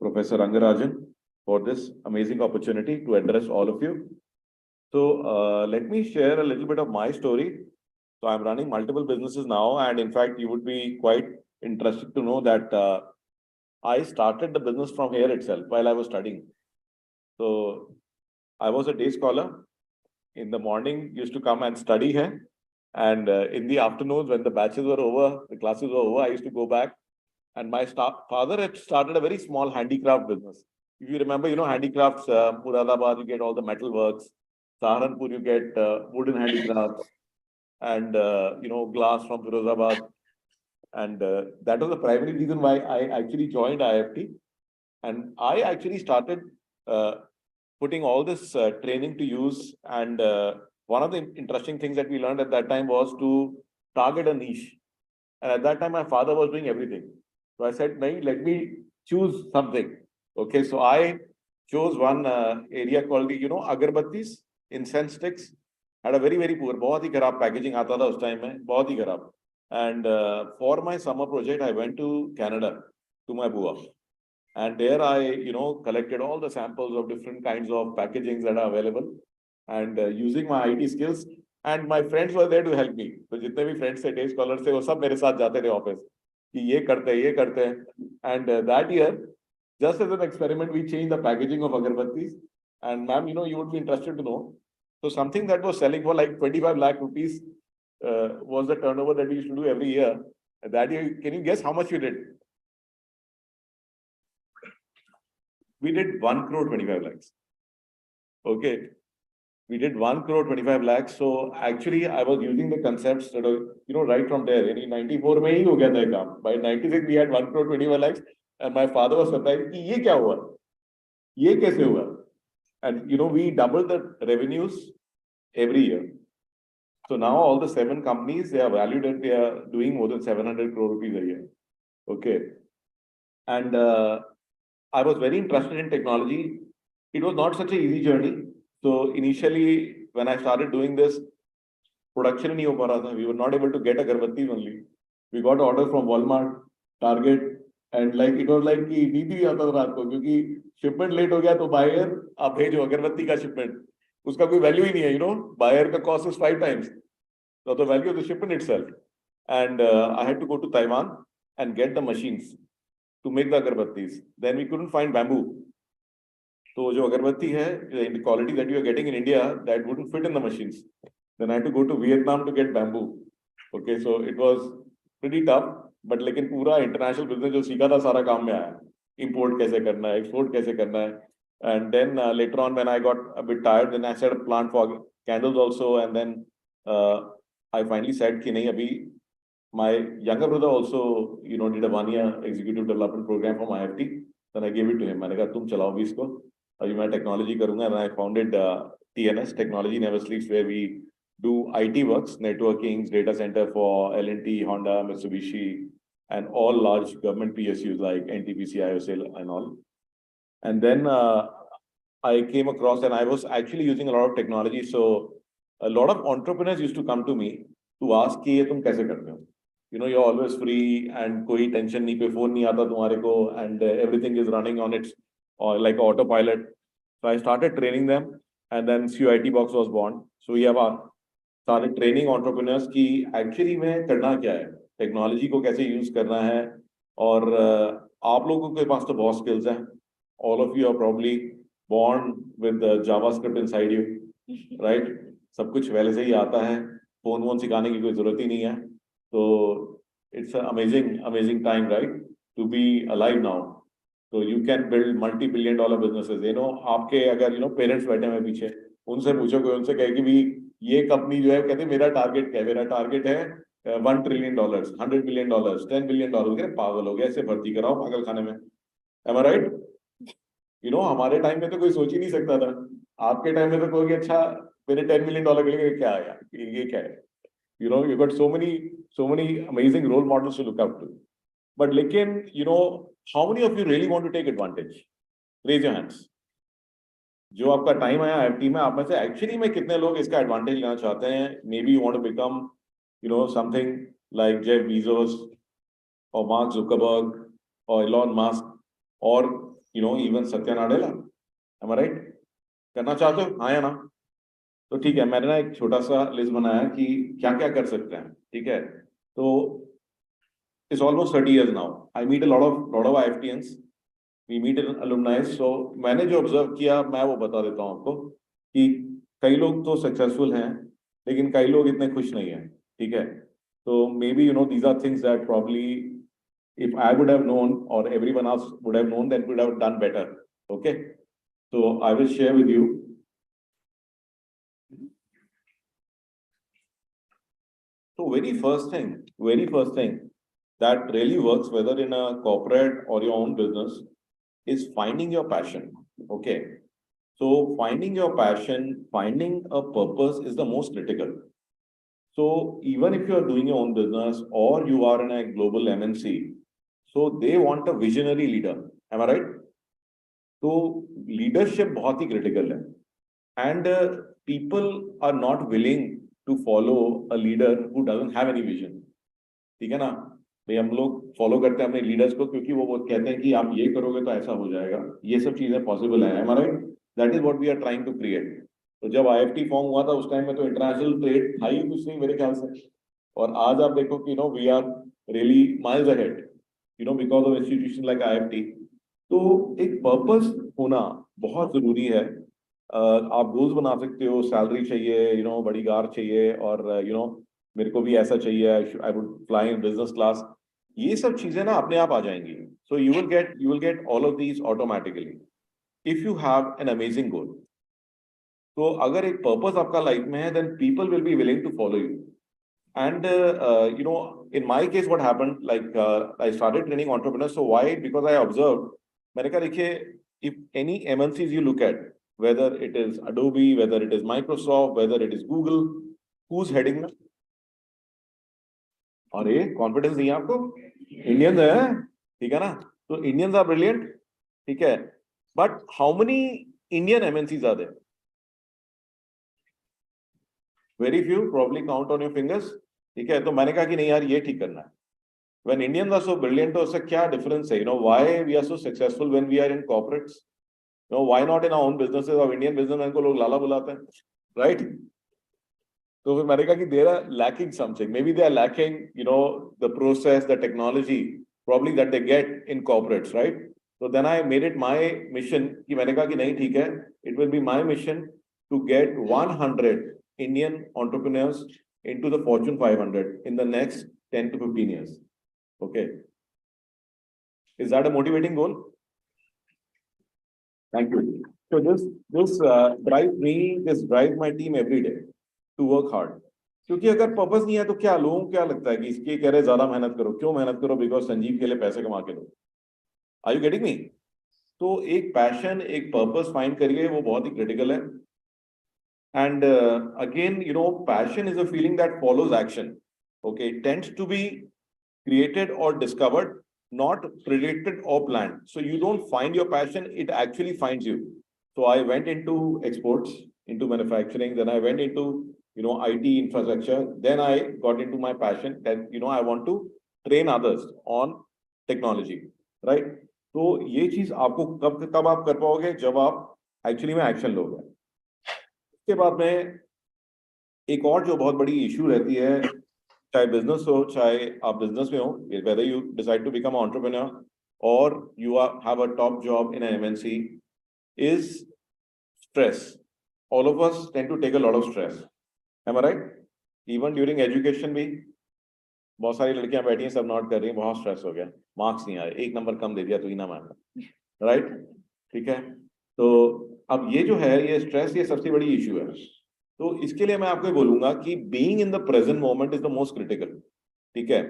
Professor Rangarajan, for this amazing opportunity to address all of you. So let me share a little bit of my story. So I'm running multiple businesses now, and in fact, you would be quite interested to know that I started the business from here itself while I was studying. So I was a day scholar. In the morning, used to come and study here. And in the afternoons, when the batches were over, the classes were over, I used to go back. And my father had started a very small handicraft business. If you remember, handicrafts, Muradabad, you get all the metal works. Saharanpur, you get wooden handicrafts and, glass from Firozabad. And that was the primary reason why I actually joined IFT. And I actually started putting all this training to use. And one of the interesting things that we learned at that time was to target a niche. And at that time, my father was doing everything. So I said, "Nahi, let me choose something." Okay, so I chose one area called, agarbattis, incense sticks. Had a very, very poor, बहुत ही खराब packaging आता था उस time में, बहुत ही खराब. And for my summer project, I went to Canada, to my Bua. And there I, collected all the samples of different kinds of packagings that are available. And using my IT skills, and my friends were there to help me. So जितने भी friends थे, day scholars थे, वो सब मेरे साथ जाते थे office. कि ये करते हैं. And that year, just as an experiment, we changed the packaging of agarbattis. And ma'am, you would be interested to know. So something that was selling for like 25 lakh rupees was the turnover that we used to do every year. That year, can you guess how much we did? We did 1 crore 25 lakhs. Okay. We did 1 crore 25 lakhs. So actually, I was using the concepts that are, right from there. In 94 में ही हो गया था काम. By 96 we had 1 crore 25 lakhs, and my father was surprised कि ये क्या हुआ? ये कैसे हुआ? And we doubled the revenues every year. So now all the 7 companies, they are valued and they are doing more than 700 crore rupees a year. Okay. And I was very interested in technology. It was not such an easy journey. So initially, when I started doing this, production nahi ho pa raha tha. We were not able to get agarbattis only. We got orders from Walmart, Target, and it was like कि नींद ही आता था रात को, क्योंकि shipment late हो गया तो buyer आप भेजो अगरबत्ती का shipment, उसका कोई value ही नहीं है, buyer का cost is 5 times the value of the shipment itself. And I had to go to Taiwan and get the machines to make the agarbattis. Then we couldn't find bamboo. So जो अगरबत्ती है, the quality that you are getting in India, that wouldn't fit in the machines. Then I had to go to Vietnam to get bamboo. Okay, so it was pretty tough. But लेकिन पूरा international business जो सीखा था सारा काम में आया. Import कैसे करना है, export कैसे करना है. And then later on, when I got a bit tired, then I set a plant for candles also. And then I finally said कि नहीं, अभी my younger brother also, did a 1-year executive development program from IFT. Then I gave it to him. मैंने कहा तुम चलाओ भी इसको. अभी मैं technology करूँगा. And I founded TNS, Technology Never Sleeps, where we do IT works, networking, data center for L&T, Honda, Mitsubishi, and all large government PSUs like NTPC, IOCL, and all. And then I came across, and I was actually using a lot of technology. So a lot of entrepreneurs used to come to me to ask कि ये तुम कैसे करते हो? You're always free and कोई tension नहीं, कोई phone नहीं आता तुम्हारे को, and everything is running on its like autopilot. So I started training them, and then CUIT box was born. So we have started training entrepreneurs कि actually में करना क्या है, टेक्नोलॉजी को कैसे यूज करना है. और आप लोगों के पास तो बहुत स्किल्स हैं. All of you are probably born with the JavaScript inside you, right? सब कुछ पहले से ही आता है, फोन सिखाने की कोई जरूरत ही नहीं है. So it's an amazing time, right, to be alive now. So you can build multi-billion-dollar businesses. आपके अगर parents बैठे हुए पीछे, उनसे पूछो, कोई उनसे कहे कि भी ये कंपनी जो है, कहते मेरा टारगेट क्या है? मेरा टारगेट है $1 trillion, $100 billion, $10 billion. पागल हो गया, ऐसे भर्ती कराओ पागल खाने में. Am I right? हमारे टाइम में तो कोई सोच ही नहीं सकता था. आपके टाइम में तो कोई अच्छा मेरे $10 million के लिए क्या आया, ये क्या है? You got so many amazing role models to look up to. But लेकिन how many of you really want to take advantage? Raise your hands. जो आपका टाइम आया IFT में, आप में से एक्चुअली में कितने लोग इसका एडवांटेज लेना चाहते हैं? Maybe you want to become something like Jeff Bezos or Mark Zuckerberg or Elon Musk or even Satya Nadella. Am I right? करना चाहते हो? हाँ या ना? तो ठीक है, मैंने ना एक छोटा सा लिस्ट बनाया कि क्या क्या कर सकते हैं. ठीक है, तो it's almost 30 years now. I meet a lot of IFTians. We meet in alumni. So मैंने जो ऑब्जर्व किया मैं वो बता देता हूँ आपको कि कई लोग तो सक्सेसफुल हैं, लेकिन कई लोग इतने खुश नहीं हैं. ठीक है? So maybe, you know, these are things that probably if I would have known or everyone else would have known, then would have done better. Okay? So I will share with you. So very first thing that really works, whether in a corporate or your own business, is finding your passion. Okay. So finding your passion, finding a purpose is the most critical. So even if you are doing your own business or you are in a global MNC, so they want a visionary leader. Am I right? So leadership बहुत ही critical है. And people are not willing to follow a leader who doesn't have any vision. ठीक है ना? भाई हम लोग follow करते हैं अपने लीडर्स को क्योंकि वो कहते हैं कि आप ये करोगे तो ऐसा हो जाएगा, ये सब चीजें पॉसिबल है. Am I right? That is what we are trying to create. तो जब IFT फॉर्म हुआ था उस टाइम में तो इंटरनेशनल ट्रेड था ही कुछ नहीं मेरे ख्याल से, और आज आप देखो कि we are really miles ahead, because of institution like IFT. तो एक पर्पस होना बहुत जरूरी है. आप गोल्स बना सकते हो, सैलरी चाहिए, बड़ी कार चाहिए, और मेरे को भी ऐसा चाहिए, I would fly in business class. ये सब चीजें ना अपने आप आ जाएंगी. So you will get all of these automatically if you have an amazing goal. तो अगर एक पर्पस आपका लाइफ में है, then people will be willing to follow you. And in my case, what happened, like I started training entrepreneurs. So why? Because I observed, मैंने कहा देखिए, if any MNCs you look at, whether it is Adobe, whether it is Microsoft, whether it is Google, who's heading them? अरे confidence नहीं है आपको? Indians है, ठीक है ना? तो इंडियंस आर ब्रिलियंट, ठीक है, but how many Indian MNCs are there? Very few, probably count on your fingers. ठीक है, तो मैंने कहा कि नहीं यार, ये ठीक करना है. When Indians are so brilliant, तो उससे क्या डिफरेंस है? Why we are so successful when we are in corporates? Why not in our own businesses? और इंडियन बिजनेसमैन को लोग लाला बुलाते हैं, राइट? तो फिर मैंने कहा कि they are lacking something. Maybe they are lacking, the process, the technology, probably that they get in corporates, right? So then I made it my mission कि मैंने कहा कि नहीं ठीक है, it will be my mission to get 100 Indian entrepreneurs into the Fortune 500 in the next 10 to 15 years. Okay. Is that a motivating goal? Thank you. So this drives me, this drives my team every day to work hard. क्योंकि अगर purpose नहीं है तो क्या लोगों को क्या लगता है कि इसके कह रहे ज्यादा मेहनत करो. क्यों मेहनत करो? बिकॉज संजीव के लिए पैसे कमा के दो. Are you getting me? तो एक पैशन, एक पर्पस फाइंड करिए, वो बहुत ही क्रिटिकल है. And again, passion is a feeling that follows action. Okay, it tends to be created or discovered, not predicted or planned. So you don't find your passion, it actually finds you. So I went into exports, into manufacturing, then I went into, IT infrastructure. Then I got into my passion that, I want to train others on technology, right? तो ये चीज आपको कब आप कर पाओगे? जब आप एक्चुअली में एक्शन लोगे. के बाद में एक और जो बहुत बड़ी इशू रहती है, चाहे बिजनेस हो, चाहे आप बिजनेस में हो, whether you decide to become an entrepreneur or you have a top job in an MNC, is stress. All of us tend to take a lot of stress. Am I right? Even during education भी बहुत सारी लड़कियां बैठी हैं, सब note कर रही हैं, बहुत स्ट्रेस हो गया, मार्क्स नहीं आए, 1 नंबर कम दे दिया तो ही ना मान, राइट? ठीक है. तो अब ये जो है, ये स्ट्रेस, ये सबसे बड़ी इशू है. तो इसके लिए मैं आपको बोलूंगा कि being in the present moment is the most critical. ठीक है.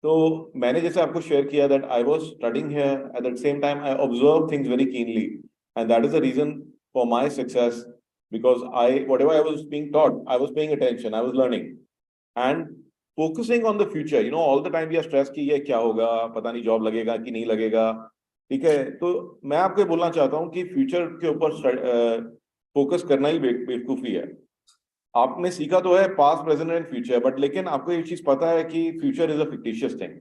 तो मैंने जैसे आपको शेयर किया that I was studying here, at the same time I observe things very keenly, and that is the reason for my success, because whatever I was being taught, I was paying attention, I was learning and focusing on the future. All the time we are stress कि ये क्या होगा, पता नहीं job लगेगा कि नहीं लगेगा. ठीक है. तो मैं आपको बोलना चाहता हूं कि फ्यूचर के ऊपर फोकस करना ही बेवकूफी है. आपने सीखा तो है past, present and future, but लेकिन आपको ये चीज पता है कि future is a fictitious thing.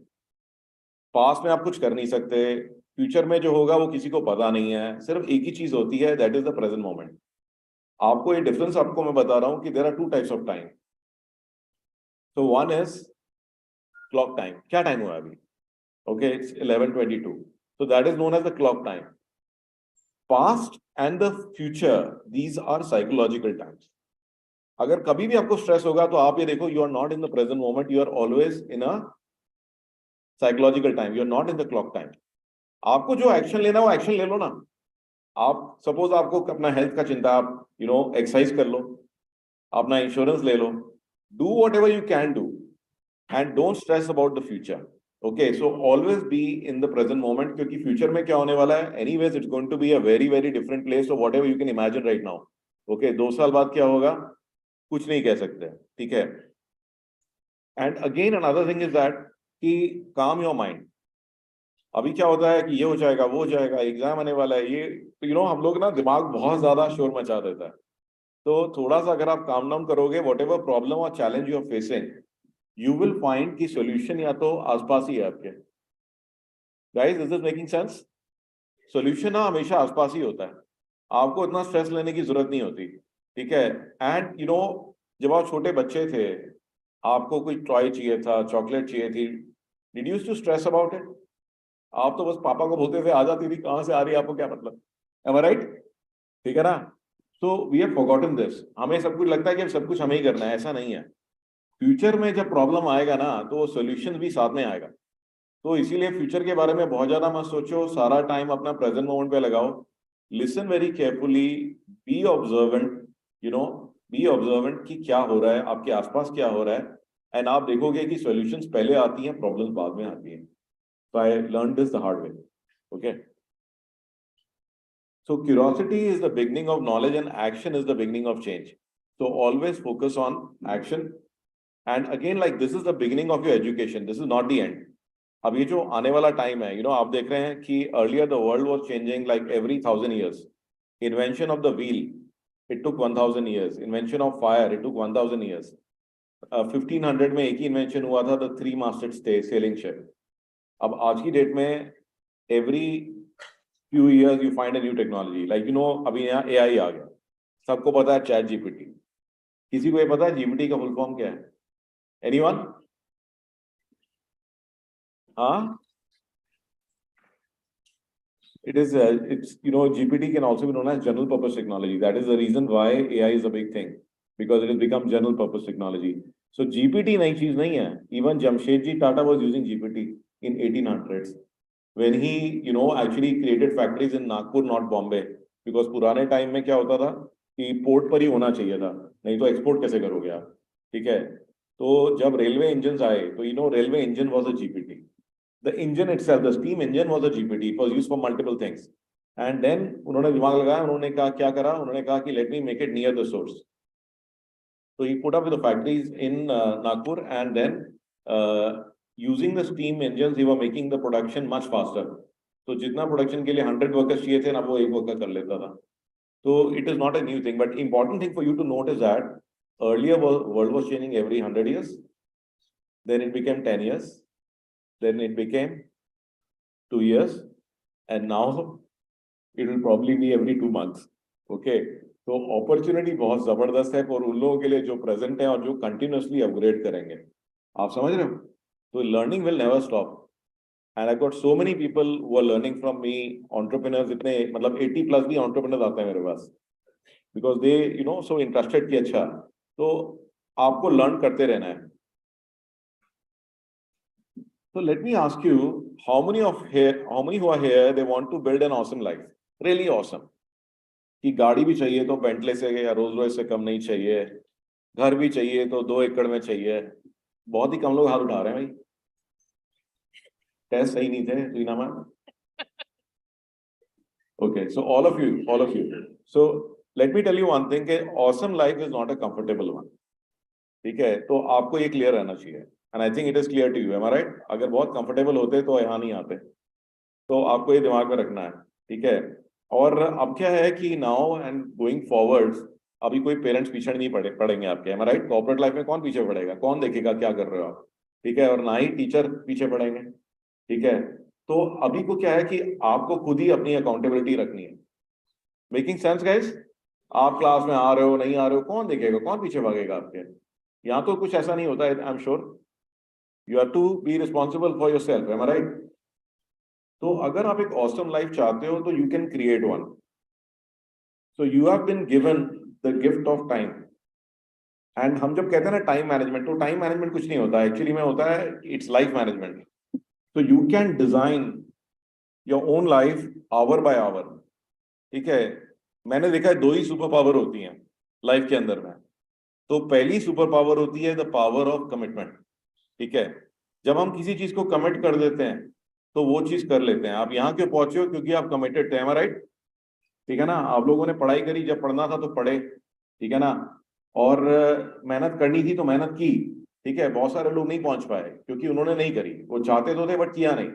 Past में आप कुछ कर नहीं सकते, फ्यूचर में जो होगा वो किसी को पता नहीं है. सिर्फ एक ही चीज होती है, that is the present moment. आपको ये डिफरेंस आपको मैं बता रहा हूं कि there are 2 types of time. So one is clock time. क्या टाइम हुआ अभी? Okay, it's 11:22. So that is known as the clock time. Past and the future, these are psychological times. अगर कभी भी आपको स्ट्रेस होगा तो आप ये देखो, you are not in the present moment, you are always in a psychological time, you are not in the clock time. आपको जो एक्शन लेना है वो एक्शन ले लो ना। आप सपोज आपको अपना हेल्थ का चिंता, आप एक्सरसाइज कर लो, अपना इंश्योरेंस ले लो, do whatever you can do and don't stress about the future. Okay, so always be in the present moment, क्योंकि फ्यूचर में क्या होने वाला है, anyways it's going to be a very very different place, so whatever you can imagine right now. Okay, 2 साल बाद क्या होगा कुछ नहीं कह सकते, ठीक है। And again another thing is that कि काम योर माइंड। अभी क्या होता है कि ये हो जाएगा, वो हो जाएगा, एग्जाम आने वाला है, ये तो हम लोग ना दिमाग बहुत ज्यादा शोर मचा देता है। तो थोड़ा सा अगर आप काम डाउन करोगे, वॉट एवर प्रॉब्लम और challenge you are facing, you will find कि सोल्यूशन या तो आसपास ही है आपके। Guys, is this making sense? Solution ना हमेशा आसपास ही होता है, आपको इतना स्ट्रेस लेने की जरूरत नहीं होती, ठीक है। एंड जब आप छोटे बच्चे थे, आपको कोई टॉय चाहिए था, चॉकलेट चाहिए थी, did you used to stress about it? आप तो बस पापा को बोलते थे आ जाती थी, कहां से आ रही है, आपको क्या मतलब? Am I right? ठीक है ना? So we have forgotten this. हमें सब कुछ लगता है कि सब कुछ हमें ही करना है, ऐसा नहीं है। फ्यूचर में जब प्रॉब्लम आएगा ना, तो सोल्यूशन भी साथ में आएगा। तो इसीलिए फ्यूचर के बारे में बहुत ज्यादा मत सोचो, सारा टाइम अपना प्रेजेंट मोमेंट पे लगाओ। Listen very carefully, be observant, be observant कि क्या हो रहा है, आपके आसपास क्या हो रहा है, एंड आप देखोगे कि सॉल्यूशंस पहले आती हैं, प्रॉब्लम्स बाद में आती हैं। So I learned this the hard way. Okay. So curiosity is the beginning of knowledge and action is the beginning of change. So always focus on action. And again, like this is the beginning of your education. This is not the end. अब ये जो आने वाला time है, आप देख रहे हैं कि earlier the world was changing like every 1,000 years. Invention of the wheel, it took 1,000 years. Invention of fire, it took 1,000 years. 1500 में एक ही इन्वेंशन हुआ था, the three-masted sailing ship. अब आज की डेट में every few years you find a new technology, like अभी यहाँ AI आ गया, सबको पता है चैट जीपीटी। किसी को ये पता है जीपीटी का फुल फॉर्म क्या है? एनीवन? हाँ, it's GPT can also be known as general purpose technology. That is the reason why AI is a big thing, because it has become general purpose technology. So GPT नई चीज नहीं है। Even Jamshedji Tata was using GPT in 1800s when he actually created factories in Nagpur, not Bombay, because पुराने time में क्या होता था कि पोर्ट पर ही होना चाहिए था, नहीं तो एक्सपोर्ट कैसे करोगे आप, ठीक है। तो जब रेलवे इंजन आए तो railway engine was a GPT. The engine itself, the steam engine was a GPT. It was used for multiple things. And then उन्होंने दिमाग लगाया, उन्होंने कहा क्या करा, उन्होंने कहा कि let me make it near the source. So he put up with the factories in Nagpur, and then using the steam engines, he was making the production much faster. तो जितना प्रोडक्शन के लिए 100 वर्कर्स चाहिए थे ना, वो एक worker कर लेता था। तो it is not a new thing, but important thing for you to note is that earlier world was changing every 100 years, then it became 10 years, then it became 2 years, and now it will probably be every 2 months. Okay, तो opportunity बहुत जबरदस्त है और उन लोगों के लिए जो प्रेजेंट है और जो कंटिन्यूअसली अपग्रेड करेंगे। आप समझ रहे हो? तो learning will never stop, and I got so many people who are learning from me, entrepreneurs, इतने मतलब 80+ भी एंटरप्रेन्योर्स आते हैं मेरे पास, बिकॉज दे सो इंटरेस्टेड कि अच्छा, तो आपको लर्न करते रहना है। So let me ask you, how many who are here, they want to build an awesome life, really awesome? कि गाड़ी भी चाहिए तो बेंटले से या रोल्स रॉयस से कम नहीं चाहिए, घर भी चाहिए तो 2 एकड़ में चाहिए। बहुत ही कम लोग हाथ उठा रहे हैं भाई, टेस्ट सही नहीं थे Reena ma'am. Okay, so all of you. So let me tell you one thing, कि awesome life is not a comfortable one. ठीक है, तो आपको ये क्लियर रहना चाहिए, and I think it is clear to you, am I right? अगर बहुत कंफर्टेबल होते तो यहाँ नहीं आते, तो आपको ये दिमाग में रखना है, ठीक है। और अब क्या है कि नाउ एंड गोइंग फॉरवर्ड्स, अभी कोई पेरेंट्स पीछे नहीं पड़ेंगे आपके, am I right? Corporate life में कौन पीछे पड़ेगा, कौन देखेगा क्या कर रहे हो आप, ठीक है। और ना ही टीचर पीछे पड़ेंगे, ठीक है। तो अभी को क्या है कि आपको खुद ही अपनी अकाउंटेबिलिटी रखनी है। Making sense guys? आप क्लास में आ रहे हो नहीं आ रहे हो, कौन देखेगा, कौन पीछे भागेगा आपके? यहाँ तो कुछ ऐसा नहीं होता है, I am sure you have to be responsible for your self, am I right? तो अगर आप एक ऑसम लाइफ चाहते हो तो you can create one. So you have been given the gift of time, and हम जब कहते हैं ना टाइम मैनेजमेंट, तो टाइम मैनेजमेंट कुछ नहीं होता एक्चुअली में, होता है इट्स लाइफ मैनेजमेंट. तो you can design your own life hour by our. ठीक है, मैंने देखा है 2 ही सुपर पावर होती हैं लाइफ के अंदर में. तो पहली सुपर पावर होती है द पावर ऑफ कमिटमेंट. ठीक है, जब हम किसी चीज को कमिट कर देते हैं तो वो चीज कर लेते हैं. आप यहाँ क्यों पहुंचे हो? क्योंकि आप कमिटेड थे. M I right? ठीक है ना, आप लोगों ने पढ़ाई करी, जब पढ़ना था तो पढ़े. ठीक है ना, और मेहनत करनी थी तो मेहनत की. ठीक है, बहुत सारे लोग नहीं पहुंच पाए क्योंकि उन्होंने नहीं करी. वो चाहते तो थे बट किया नहीं.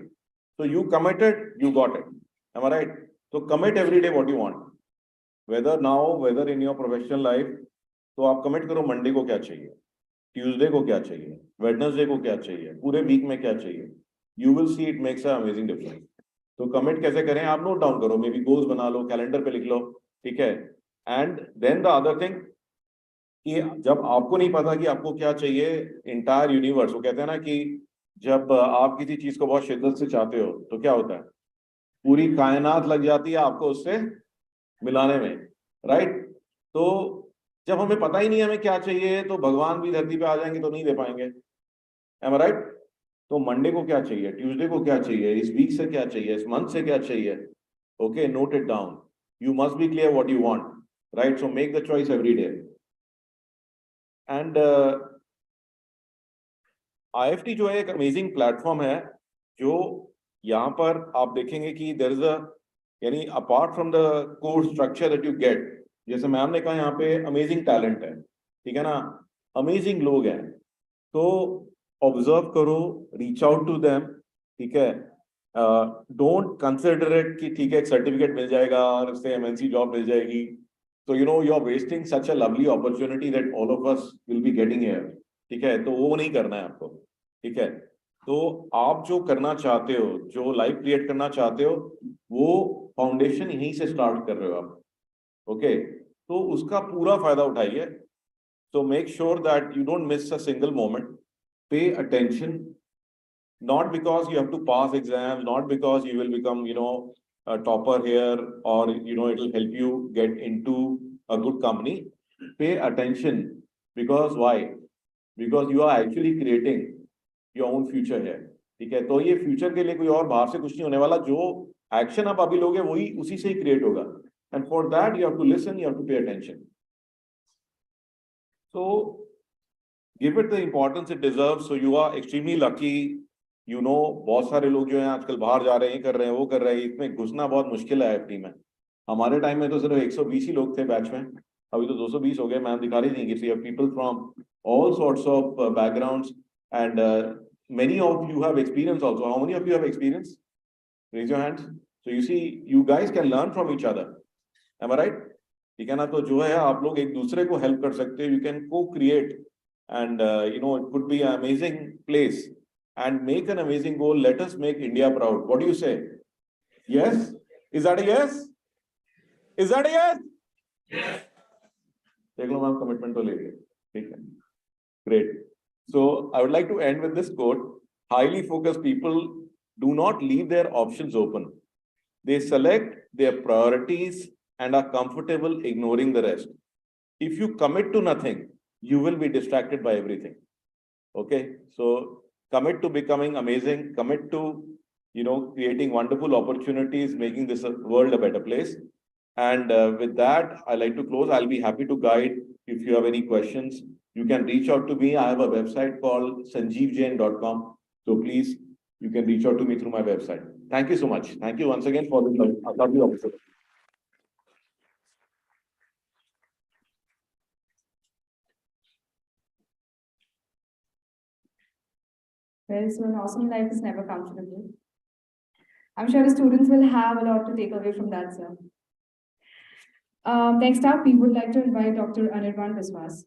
तो you committed, you got it. Am I right? तो commit every day what you want, whether now whether in your professional life. तो आप कमिट करो मंडे को क्या चाहिए, ट्यूसडे को क्या चाहिए, वेडनेसडे को क्या चाहिए, पूरे वीक में क्या चाहिए. You will see it makes a amazing difference. तो कमिट कैसे करें? आप नोट डाउन करो, मे बी गोल्स बना लो, कैलेंडर पे लिख लो. ठीक है, and then the other thing, कि जब आपको नहीं पता कि आपको क्या चाहिए, इंटायर यूनिवर्स, वो कहते हैं ना कि जब आप किसी चीज को बहुत शिद्दत से चाहते हो तो क्या होता है, पूरी कायनात लग जाती है आपको उससे मिलाने में. राइट? तो जब हमें पता ही नहीं है हमें क्या चाहिए, तो भगवान भी धरती पे आ जाएंगे तो नहीं दे पाएंगे. M I right? तो मंडे को क्या चाहिए, ट्यूसडे को क्या चाहिए, इस वीक से क्या चाहिए, इस मंथ से क्या चाहिए. Okay, note it down. You must be clear what you want. Right? So make the choice every day. And IFT जो है एक अमेजिंग प्लेटफॉर्म है, जो यहाँ पर आप देखेंगे कि देयर इज अ, यानी apart from the course structure that you get, जैसे मैम ने कहा यहाँ पे अमेजिंग टैलेंट है. ठीक है ना, अमेजिंग लोग हैं. तो ऑब्जर्व करो, रीच आउट टू देम. ठीक है, डोंट कंसिडर इट कि ठीक है एक सर्टिफिकेट मिल जाएगा और उससे MNC जॉब मिल जाएगी. तो you know you are wasting such a lovely opportunity that all of us will be getting here. ठीक है, तो वो नहीं करना है आपको. ठीक है, तो आप जो करना चाहते हो, जो लाइफ क्रिएट करना चाहते हो, वो फाउंडेशन यहीं से स्टार्ट कर रहे हो आप. ओके, तो उसका पूरा फायदा उठाइए. So make sure that you don't miss a single moment. Pay attention, not because you have to pass exams, not because you will become, a topper here, or, it will help you get into a good company. Pay attention, because why? Because you are actually creating your own future here. ठीक है, तो ये future के लिए कोई और बाहर से कुछ नहीं होने वाला. जो एक्शन आप अभी लोगे वही उसी से ही क्रिएट होगा. And for that you have to listen, you have to pay attention. So give it the importance it deserves. So you are extremely lucky. बहुत सारे लोग जो हैं आजकल बाहर जा रहे हैं, कर रहे हैं, वो कर रहे हैं. इसमें घुसना बहुत मुश्किल है IFT में. हमारे टाइम में तो सिर्फ 120 ही लोग थे बैच में, अभी तो 220 हो गए. मैम दिखा रही थी कि people from all sorts of backgrounds, and many of you have experience also. How many of you have experience? Raise your hands. So you see, you guys can learn from each other. Am I right? ठीक है ना, तो जो है आप लोग एक दूसरे को हेल्प कर सकते हो. You can co-create, and it could be amazing place and make an amazing goal. Let us make India proud. What do you say? Yes? Is that a yes? Is that a yes? देख लो ma'am, commitment तो ले लिया. ठीक है, great. So I would like to end with this quote. Highly focused people do not leave their options open. They select their priorities and are comfortable ignoring the rest. If you commit to nothing, you will be distracted by everything. Okay, so commit to becoming amazing, commit to, creating wonderful opportunities, making this world a better place. And with that, I like to close. I'll be happy to guide. If you have any questions, you can reach out to me. I have a website called sanjeevjain.com. So please, you can reach out to me through my website. Thank you so much. Thank you once again for the lovely opportunity. Well, so an awesome life is never comfortable. I'm sure the students will have a lot to take away from that, sir. Next up, we would like to invite Dr. Anirban Biswas,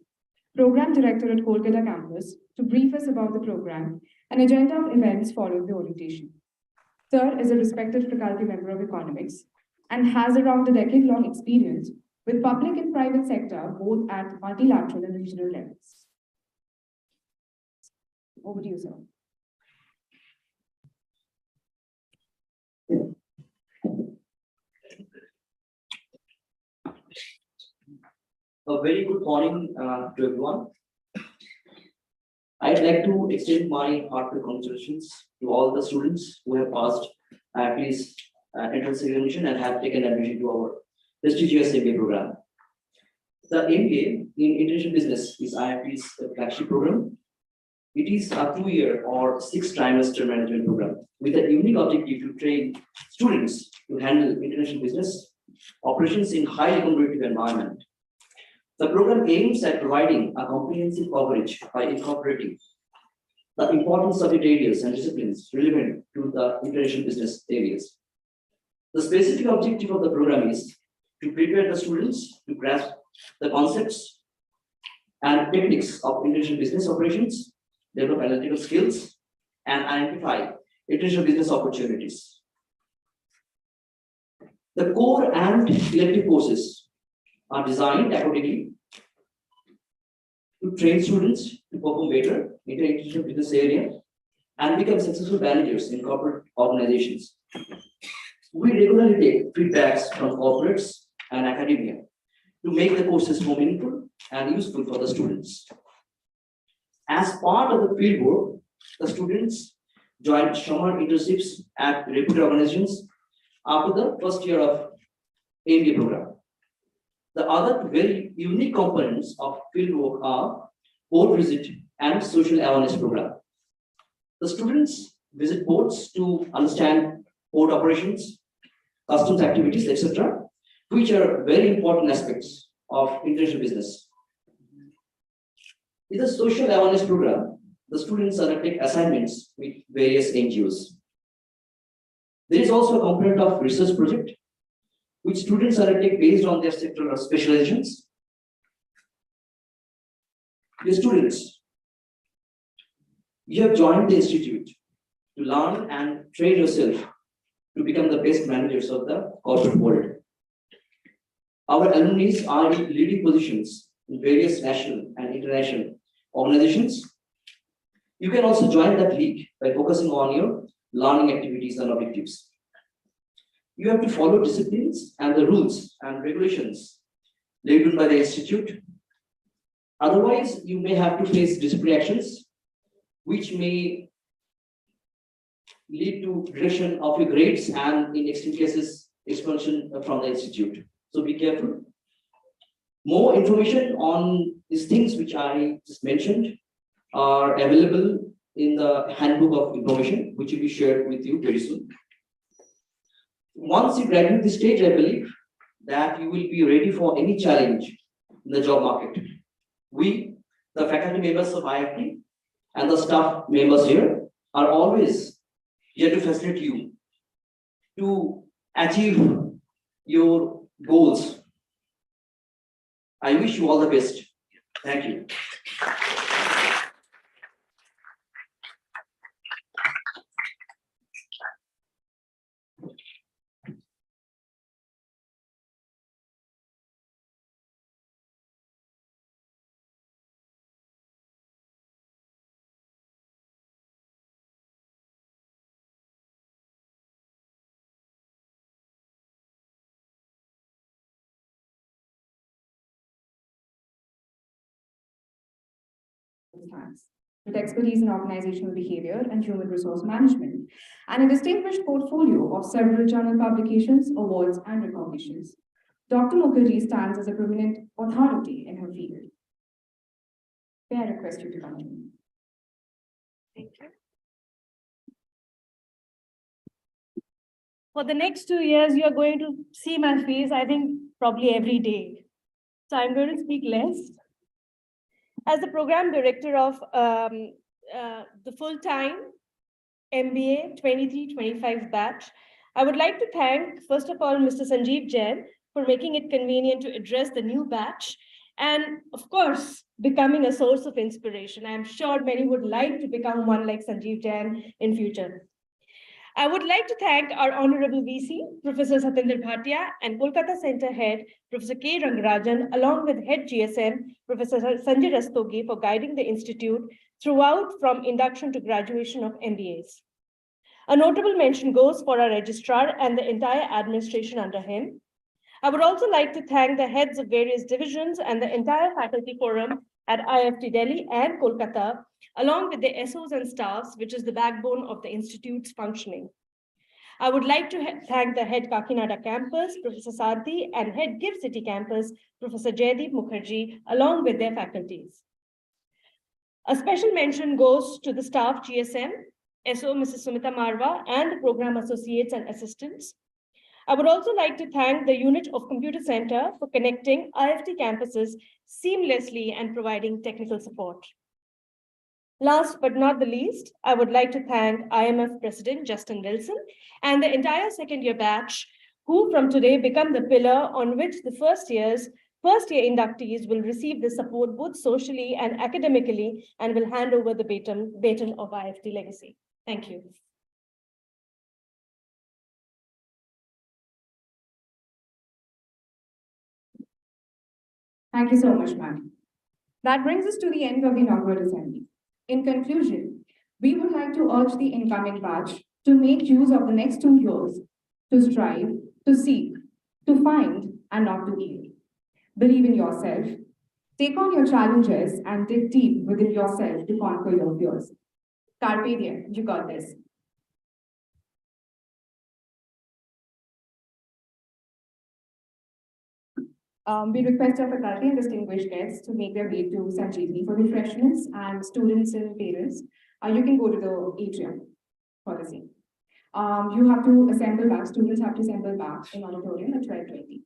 Program Director at Kolkata campus, to brief us about the program and agenda of events following the orientation. Sir is a respected faculty member of economics and has around a decade-long experience with public and private sector, both at multilateral and regional levels. Over to you, sir. A very good morning to everyone. I'd like to extend my heartfelt congratulations to all the students who have passed IIP's entrance examination and have taken admission to our prestigious MBA program. The MBA in International Business is IIP's flagship program. It is a 2-year or 6-trimester management program with a unique objective to train students to handle international business operations in highly competitive environment. The program aims at providing a comprehensive coverage by incorporating the important subject areas and disciplines relevant to the international business areas. The specific objective of the program is to prepare the students to grasp the concepts and techniques of international business operations, develop analytical skills, and identify international business opportunities. The core and elective courses are designed accordingly to train students to perform better in the international business area and become successful managers in corporate organizations. We regularly take feedbacks from corporates and academia to make the courses more meaningful and useful for the students. As part of the field work, the students join summer internships at reputed organizations after the first year of MBA program. The other very unique components of field work are port visit and social awareness program. The students visit ports to understand port operations, customs activities, etc., which are very important aspects of international business. In the social awareness program, the students undertake assignments with various NGOs. There is also a component of research project, which students undertake based on their sectoral specializations. The students, you have joined the institute to learn and train yourself to become the best managers of the corporate world. Our alumni are in leading positions in various national and international organizations. You can also join that league by focusing on your learning activities and objectives. You have to follow disciplines and the rules and regulations laid down by the institute. Otherwise, you may have to face disciplinary actions, which may lead to reduction of your grades and, in extreme cases, expulsion from the institute. So be careful. More information on these things which I just mentioned are available in the handbook of information, which will be shared with you very soon. Once you graduate this stage, I believe that you will be ready for any challenge in the job market. We, the faculty members of IIT and the staff members here, are always here to facilitate you to achieve your goals. I wish you all the best. Thank you. With expertise in organizational behavior and human resource management, and a distinguished portfolio of several journal publications, awards, and recognitions. Dr. Mukherjee stands as a prominent authority in her field. May I request you to come in? Thank you. For the next 2 years, you are going to see my face, I think, probably every day. So I'm going to speak less. As the program director of the full-time MBA 23-25 batch, I would like to thank, first of all, Mr. Sanjeev Jain for making it convenient to address the new batch and, of course, becoming a source of inspiration. I'm sure many would like to become one like Sanjeev Jain in future. I would like to thank our Honorable VC, Professor Satyendra Bhatia, and Kolkata Center Head, Professor K. Rangarajan, along with Head GSM, Professor Sanjay Rastogi, for guiding the Institute throughout from induction to graduation of MBAs. A notable mention goes for our registrar and the entire administration under him. I would also like to thank the heads of various divisions and the entire faculty forum at IFT Delhi and Kolkata, along with the SOs and staffs, which is the backbone of the institute's functioning. I would like to thank the head Kakinada campus, Professor Sarthi, and head GIFT City campus, Professor Jaydeep Mukherjee, along with their faculties. A special mention goes to the staff GSM, SO Mrs. Sumita Marwa, and the program associates and assistants. I would also like to thank the unit of Computer Center for connecting IFT campuses seamlessly and providing technical support. Last but not the least, I would like to thank IMF President Justin Wilson and the entire second-year batch, who from today become the pillar on which the first-year inductees will receive the support both socially and academically and will hand over the baton of IFT legacy. Thank you. Thank you so much, ma'am. That brings us to the end of the inaugural assembly. In conclusion, we would like to urge the incoming batch to make use of the next 2 years to strive, to seek, to find, and not to yield. Believe in yourself, take on your challenges, and dig deep within yourself to conquer your fears. Carpe diem, you got this. We request our faculty and distinguished guests to make their way to Sanjeevani for refreshments, and students and parents, you can go to the atrium for the same. You have to assemble back, students have to assemble back in auditorium at 12:20.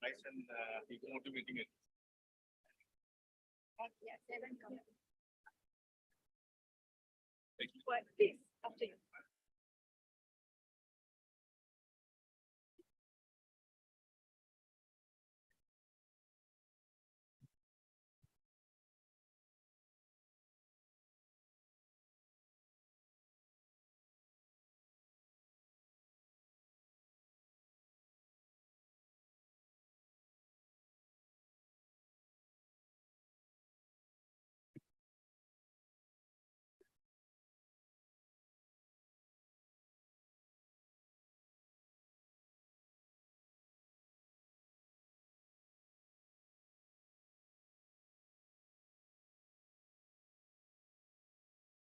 Nice and motivating it. Please, after you.